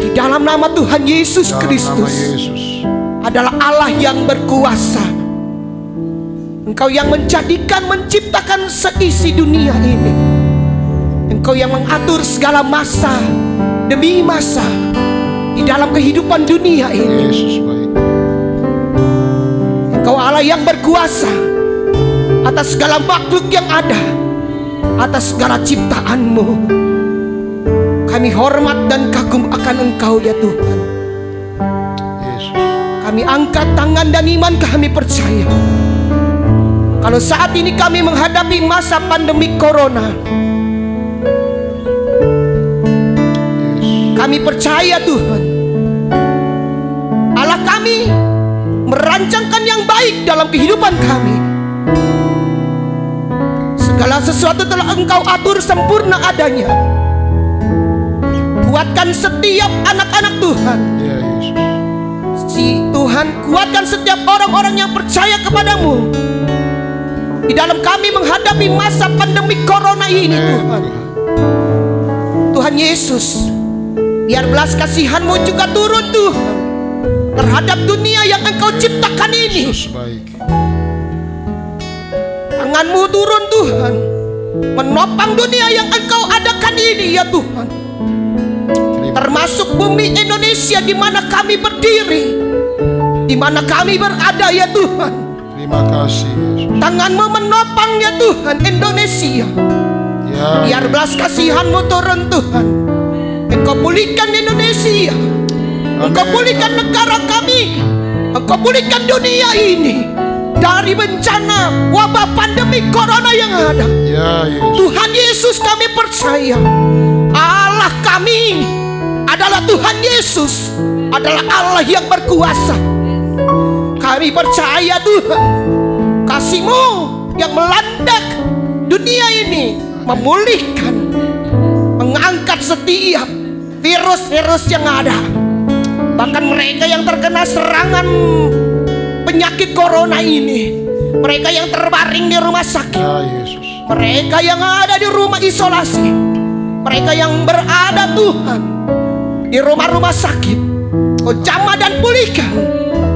Di dalam nama Tuhan Yesus Dalam nama Kristus Yesus. adalah Allah yang berkuasa. Engkau yang menjadikan, menciptakan seisi dunia ini. Engkau yang mengatur segala masa demi masa di dalam kehidupan dunia ini. Yesus baik. Engkau Allah yang berkuasa atas segala makhluk yang ada, atas segala ciptaanmu. Kami Kami hormat dan kagum akan Engkau ya Tuhan. Yesus. Kami angkat tangan dan iman kami percaya, kalau saat ini kami menghadapi masa pandemi corona, kami percaya Tuhan, Allah kami merancangkan yang baik dalam kehidupan kami. Segala sesuatu telah Engkau atur sempurna adanya. Kuatkan setiap anak-anak Tuhan. Ya Yesus. Si Tuhan, kuatkan setiap orang-orang yang percaya kepadamu di dalam kami menghadapi masa pandemi corona ini Tuhan. Tuhan Yesus, biar belas kasihan-Mu juga turun Tuhan terhadap dunia yang Engkau ciptakan ini. Yesus baik. Tangan-Mu turun Tuhan, menopang dunia yang Engkau adakan ini ya Tuhan. Termasuk bumi Indonesia di mana kami berdiri, di mana kami berada ya Tuhan. Terima kasih Yesus. Tangan-Mu menopang ya Tuhan Indonesia. Ya. Biar belas kasihan-Mu turun Tuhan. Engkau pulihkan Indonesia. Engkau pulihkan negara kami. Engkau pulihkan dunia ini dari bencana wabah pandemi corona yang ada. Ya Yesus. Tuhan Yesus, kami percaya Allah kami adalah Tuhan Yesus, adalah Allah yang berkuasa. Kami percaya Tuhan, kasih-Mu yang melanda dunia ini memulihkan, mengangkat setiap virus-virus yang ada. Bahkan mereka yang terkena serangan penyakit corona ini, mereka yang terbaring di rumah sakit, Ya Yesus. mereka yang ada di rumah isolasi, mereka yang berada Tuhan di rumah-rumah sakit, Kau jamah dan pulihkan.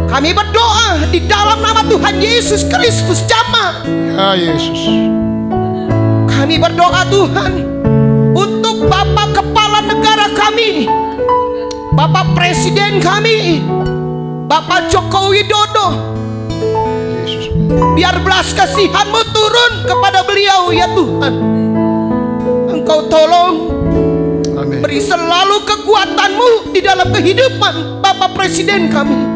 Kami berdoa di dalam nama Tuhan Yesus Kristus, jamah. Ya Yesus. Kami berdoa Tuhan untuk Bapak Kepala Negara kami, Bapak Presiden kami, Bapak Joko Widodo. Yesus. Biar belas kasihan-Mu turun kepada beliau ya Tuhan. Engkau tolong, Amin. beri selalu kekuatan-Mu di dalam kehidupan Bapak Presiden kami.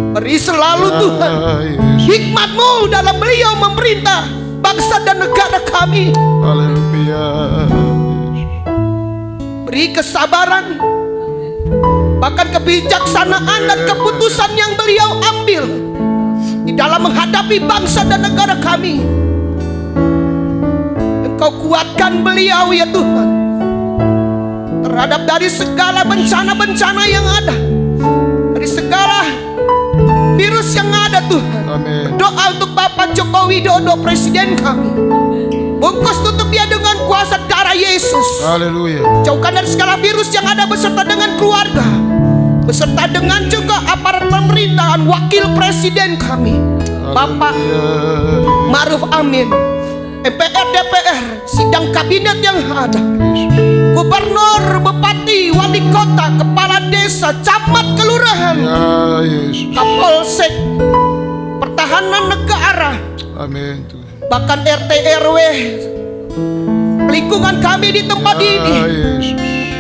Beri selalu Tuhan Ya Yesus. hikmat-Mu dalam beliau memerintah bangsa dan negara kami. Haleluya. Beri kesabaran, bahkan kebijaksanaan dan keputusan yang beliau ambil di dalam menghadapi bangsa dan negara kami. Engkau kuatkan beliau ya Tuhan, terhadap dari segala bencana-bencana yang ada, dari segala virus yang ada Tuhan. Amin. Doa untuk Bapak Joko Widodo, Presiden kami. Bungkus tutup dia dengan kuasa darah Yesus. Haleluya. Jauhkan dari segala virus yang ada beserta dengan keluarga, beserta dengan juga aparat pemerintahan, wakil presiden kami, Bapak Ma'ruf Amin, MPR, DPR, sidang kabinet yang ada, gubernur, bupati, wali kota, kepala desa, camat, kelurahan, Ya Yesus. Kapolsek, pertahanan negara, Amin Tuhan. bahkan RT RW lingkungan kami di tempat ini. Ya Yesus.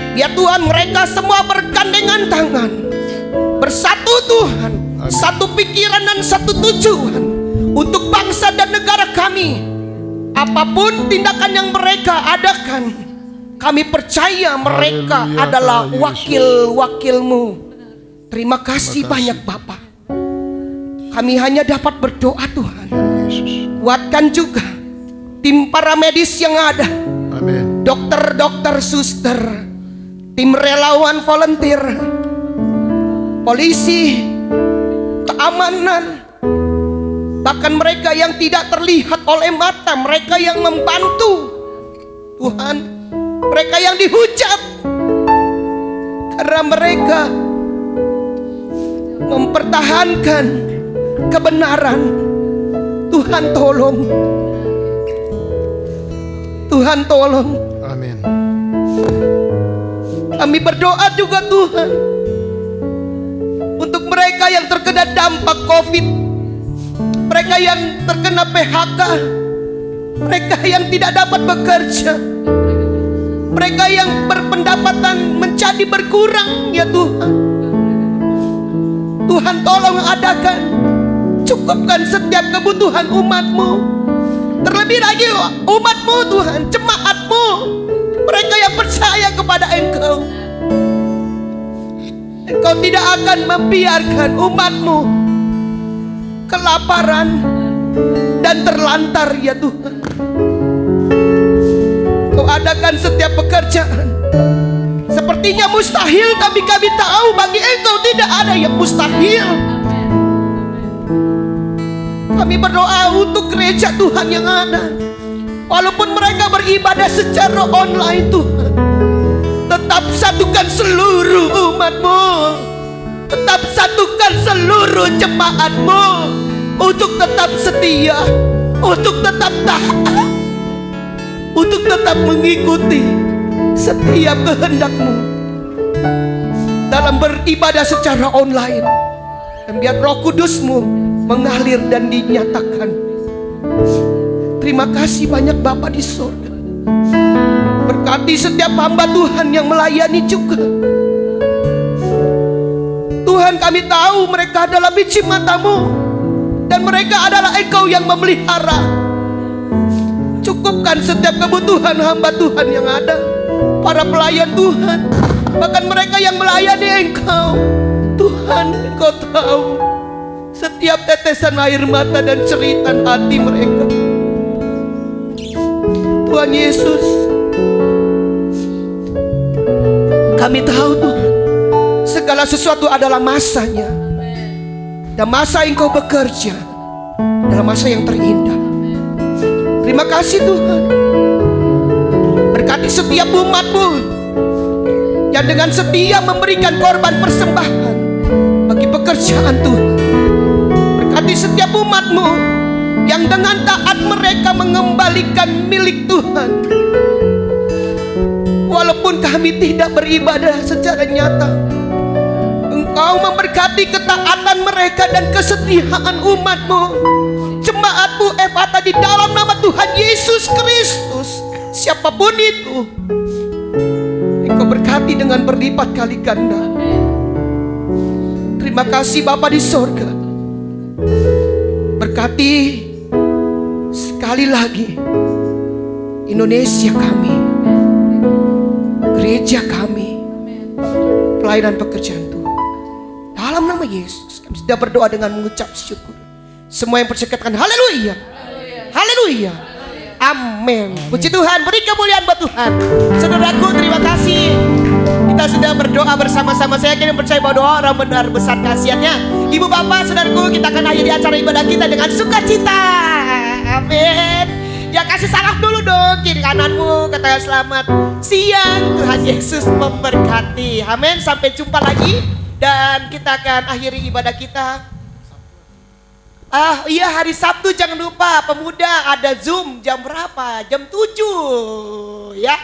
Biar Tuhan mereka semua bergandengan tangan, bersatu Tuhan, Amin. satu pikiran dan satu tujuan untuk bangsa dan negara kami. Apapun tindakan yang mereka adakan, kami percaya mereka Haleluya, adalah Yesus. wakil-wakil-Mu. Terima kasih Terima kasih. banyak Bapak. Kami hanya dapat berdoa Tuhan. Yesus. Kuatkan juga tim para medis yang ada, Amin. dokter-dokter, suster, tim relawan volunteer, polisi, keamanan, bahkan mereka yang tidak terlihat oleh mata, mereka yang membantu Tuhan, mereka yang dihujat karena mereka mempertahankan kebenaran. Tuhan tolong, Tuhan tolong. Amin. Kami berdoa juga Tuhan untuk mereka yang terkena dampak COVID, mereka yang terkena PHK, mereka yang tidak dapat bekerja, Mereka yang berpendapatan menjadi berkurang ya Tuhan. Tuhan tolong adakan, cukupkan setiap kebutuhan umat-Mu. Terlebih lagi umat-Mu Tuhan, jemaat-Mu, mereka yang percaya kepada Engkau. Engkau tidak akan membiarkan umat-Mu kelaparan dan terlantar ya Tuhan. Kau adakan setiap pekerjaan. Sepertinya mustahil, tapi kami tahu bagi Engkau tidak ada yang mustahil. Kami berdoa untuk gereja Tuhan yang ada. Walaupun mereka beribadah secara online Tuhan, tetap satukan seluruh umat-Mu. Tetap satukan seluruh jemaat-Mu untuk tetap setia, untuk tetap taat, untuk tetap mengikuti setiap kehendak-Mu dalam beribadah secara online. Dan biar Roh Kudus-Mu mengalir dan dinyatakan. Terima kasih banyak Bapa di surga. Berkati setiap hamba Tuhan yang melayani juga. Tuhan, kami tahu mereka adalah biji mata-Mu, dan mereka adalah Engkau yang memelihara. Cukupkan setiap kebutuhan hamba Tuhan yang ada, para pelayan Tuhan, bahkan mereka yang melayani Engkau. Tuhan, Engkau tahu setiap tetesan air mata dan ceritan hati mereka. Tuhan Yesus, kami tahu Tuhan, segala sesuatu adalah masanya. Dan masa Engkau bekerja adalah masa yang terindah. Terima kasih Tuhan. Berkati setiap umat-Mu yang dengan setia memberikan korban persembahan bagi pekerjaan Tuhan. Berkati setiap umat-Mu yang dengan taat mereka mengembalikan milik Tuhan. Walaupun kami tidak beribadah secara nyata, Engkau memberkati ketaatan mereka dan kesetiaan umat-Mu, jemaat-Mu Efata, di dalam nama Tuhan Yesus Kristus. Siapapun itu, Engkau berkati dengan berlipat kali ganda. Terima kasih Bapa di sorga. Berkati sekali lagi Indonesia kami, gereja kami, pelayanan pekerjaan Tuhan. Dalam nama Yesus kami sudah berdoa dengan mengucap syukur. Semua yang percaya katakan haleluya. Haleluya. Amin. Puji Tuhan, beri kemuliaan buat Tuhan. Saudaraku, terima kasih. Kita sudah berdoa bersama-sama. Saya yakin dan percaya bahwa doa orang benar besar kasihannya. Ibu bapak, saudaraku, kita akan akhiri acara ibadah kita dengan sukacita. Amin. Ya, kasih salam dulu dong kiri kananmu, katakan selamat siang, Tuhan Yesus memberkati. Amin. Sampai jumpa lagi. Dan kita akan akhiri ibadah kita. Iya, hari Sabtu jangan lupa pemuda ada Zoom jam berapa? Jam 7 ya.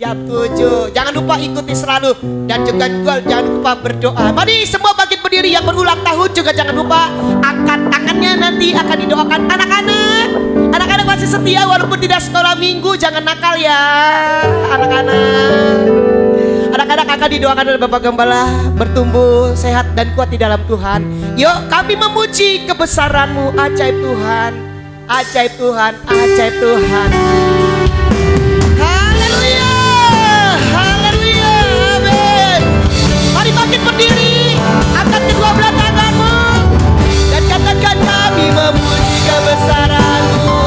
Jam 7. Jangan lupa ikuti selalu. Dan juga jangan lupa berdoa. Mari semua bangkit berdiri, yang berulang tahun juga jangan lupa angkat tangannya, nanti akan didoakan. Anak-anak, anak-anak masih setia walaupun tidak sekolah minggu, jangan nakal ya anak-anak. Anak-anak akan didoakan oleh Bapak Gembala, bertumbuh sehat dan kuat di dalam Tuhan. Yuk kami memuji kebesaran-Mu, ajaib Tuhan, ajaib Tuhan, ajaib Tuhan. Haleluya, haleluya, amin. Mari bangkit berdiri, angkat kedua belah tanganmu dan katakan kami memuji kebesaran-Mu.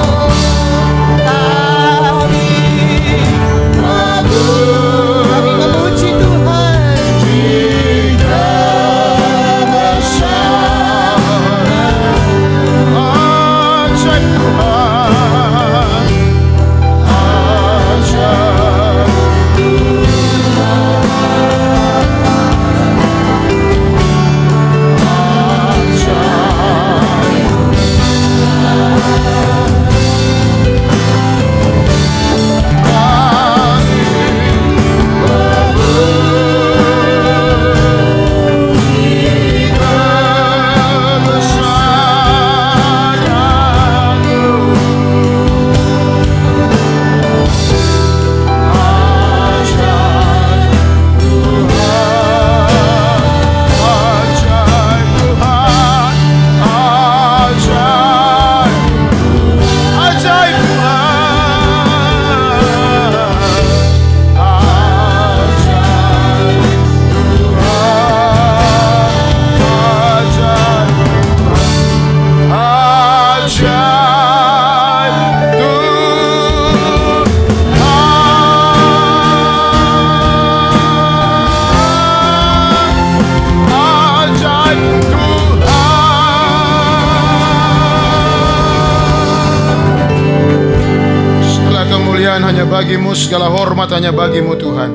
kemuliaan hanya bagimu, segala hormat hanya bagimu Tuhan.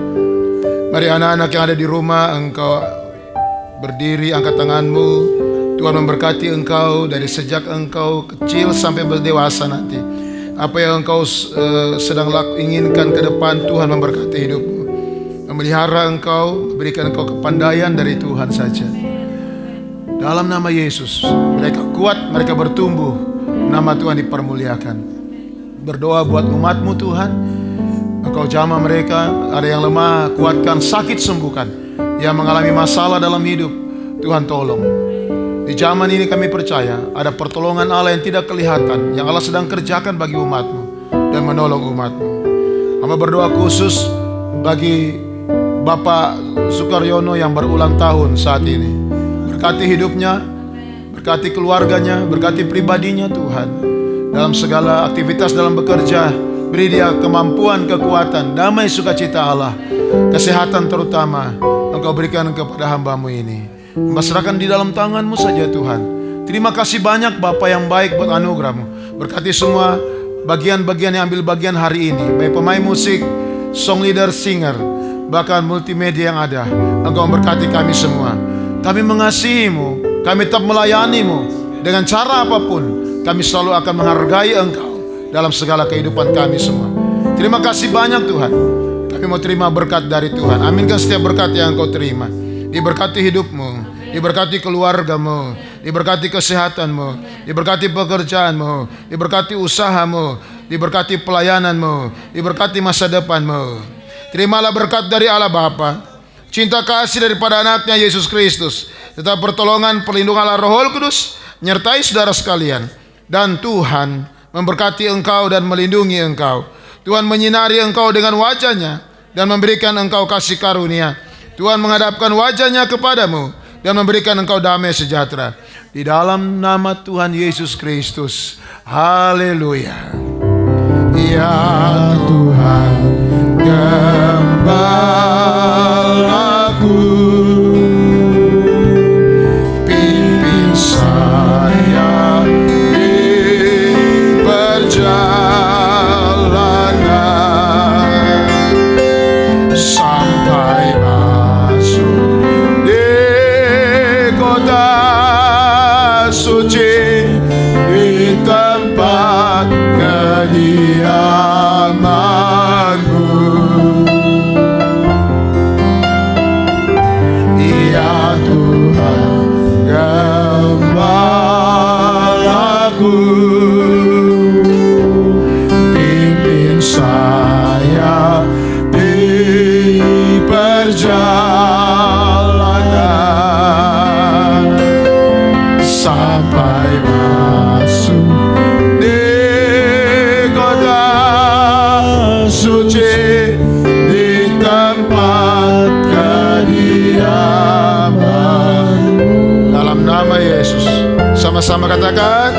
Mari anak-anak yang ada di rumah, engkau berdiri, angkat tanganmu. Tuhan memberkati engkau dari sejak engkau kecil sampai berdewasa nanti. Apa yang engkau sedang inginkan ke depan, Tuhan memberkati hidupmu, memelihara engkau, memberikan engkau kepandaian dari Tuhan saja. Dalam nama Yesus, mereka kuat, mereka bertumbuh, nama Tuhan dipermuliakan. Berdoa buat umatmu Tuhan, engkau jamah mereka, ada yang lemah, kuatkan, sakit sembuhkan, yang mengalami masalah dalam hidup, Tuhan tolong. Di zaman ini kami percaya ada pertolongan Allah yang tidak kelihatan, yang Allah sedang kerjakan bagi umatmu dan menolong umatmu. Hamba berdoa khusus bagi Bapak Sukaryono yang berulang tahun saat ini. Berkati hidupnya, berkati keluarganya, berkati pribadinya Tuhan. Dalam segala aktivitas dalam bekerja, beri dia kemampuan, kekuatan, damai, sukacita Allah, kesehatan terutama, Engkau berikan kepada hamba-Mu ini. Serahkan di dalam tangan-Mu saja Tuhan. Terima kasih banyak Bapa yang baik buat anugerah-Mu. Berkati semua bagian-bagian yang ambil bagian hari ini, baik pemain musik, song leader, singer, bahkan multimedia yang ada. Engkau memberkati kami semua. Kami mengasihi-Mu, kami tetap melayani-Mu dengan cara apapun. Kami selalu akan menghargai Engkau dalam segala kehidupan kami semua. Terima kasih banyak Tuhan. Kami mau terima berkat dari Tuhan. Aminkan setiap berkat yang Engkau terima. Diberkati hidupmu, diberkati keluargamu, diberkati kesehatanmu, diberkati pekerjaanmu, diberkati usahamu, diberkati pelayananmu, diberkati masa depanmu. Terimalah berkat dari Allah Bapa, cinta kasih daripada anaknya Yesus Kristus, serta pertolongan perlindungan Allah Roh Kudus menyertai saudara sekalian. Dan Tuhan memberkati engkau dan melindungi engkau. Tuhan menyinari engkau dengan wajah-Nya dan memberikan engkau kasih karunia. Tuhan menghadapkan wajah-Nya kepadamu dan memberikan engkau damai sejahtera. Di dalam nama Tuhan Yesus Kristus. Haleluya. Ya Tuhan, gembalaku, pimpin saya di perjalanan sampai masuk di kota suci, di tempat kediaman-Mu. Ya Tuhan, gembalaku, pimpin saya di perjalanan sampai masuk di kota suci, di tempat kediaman. Dalam nama Yesus, sama-sama katakan,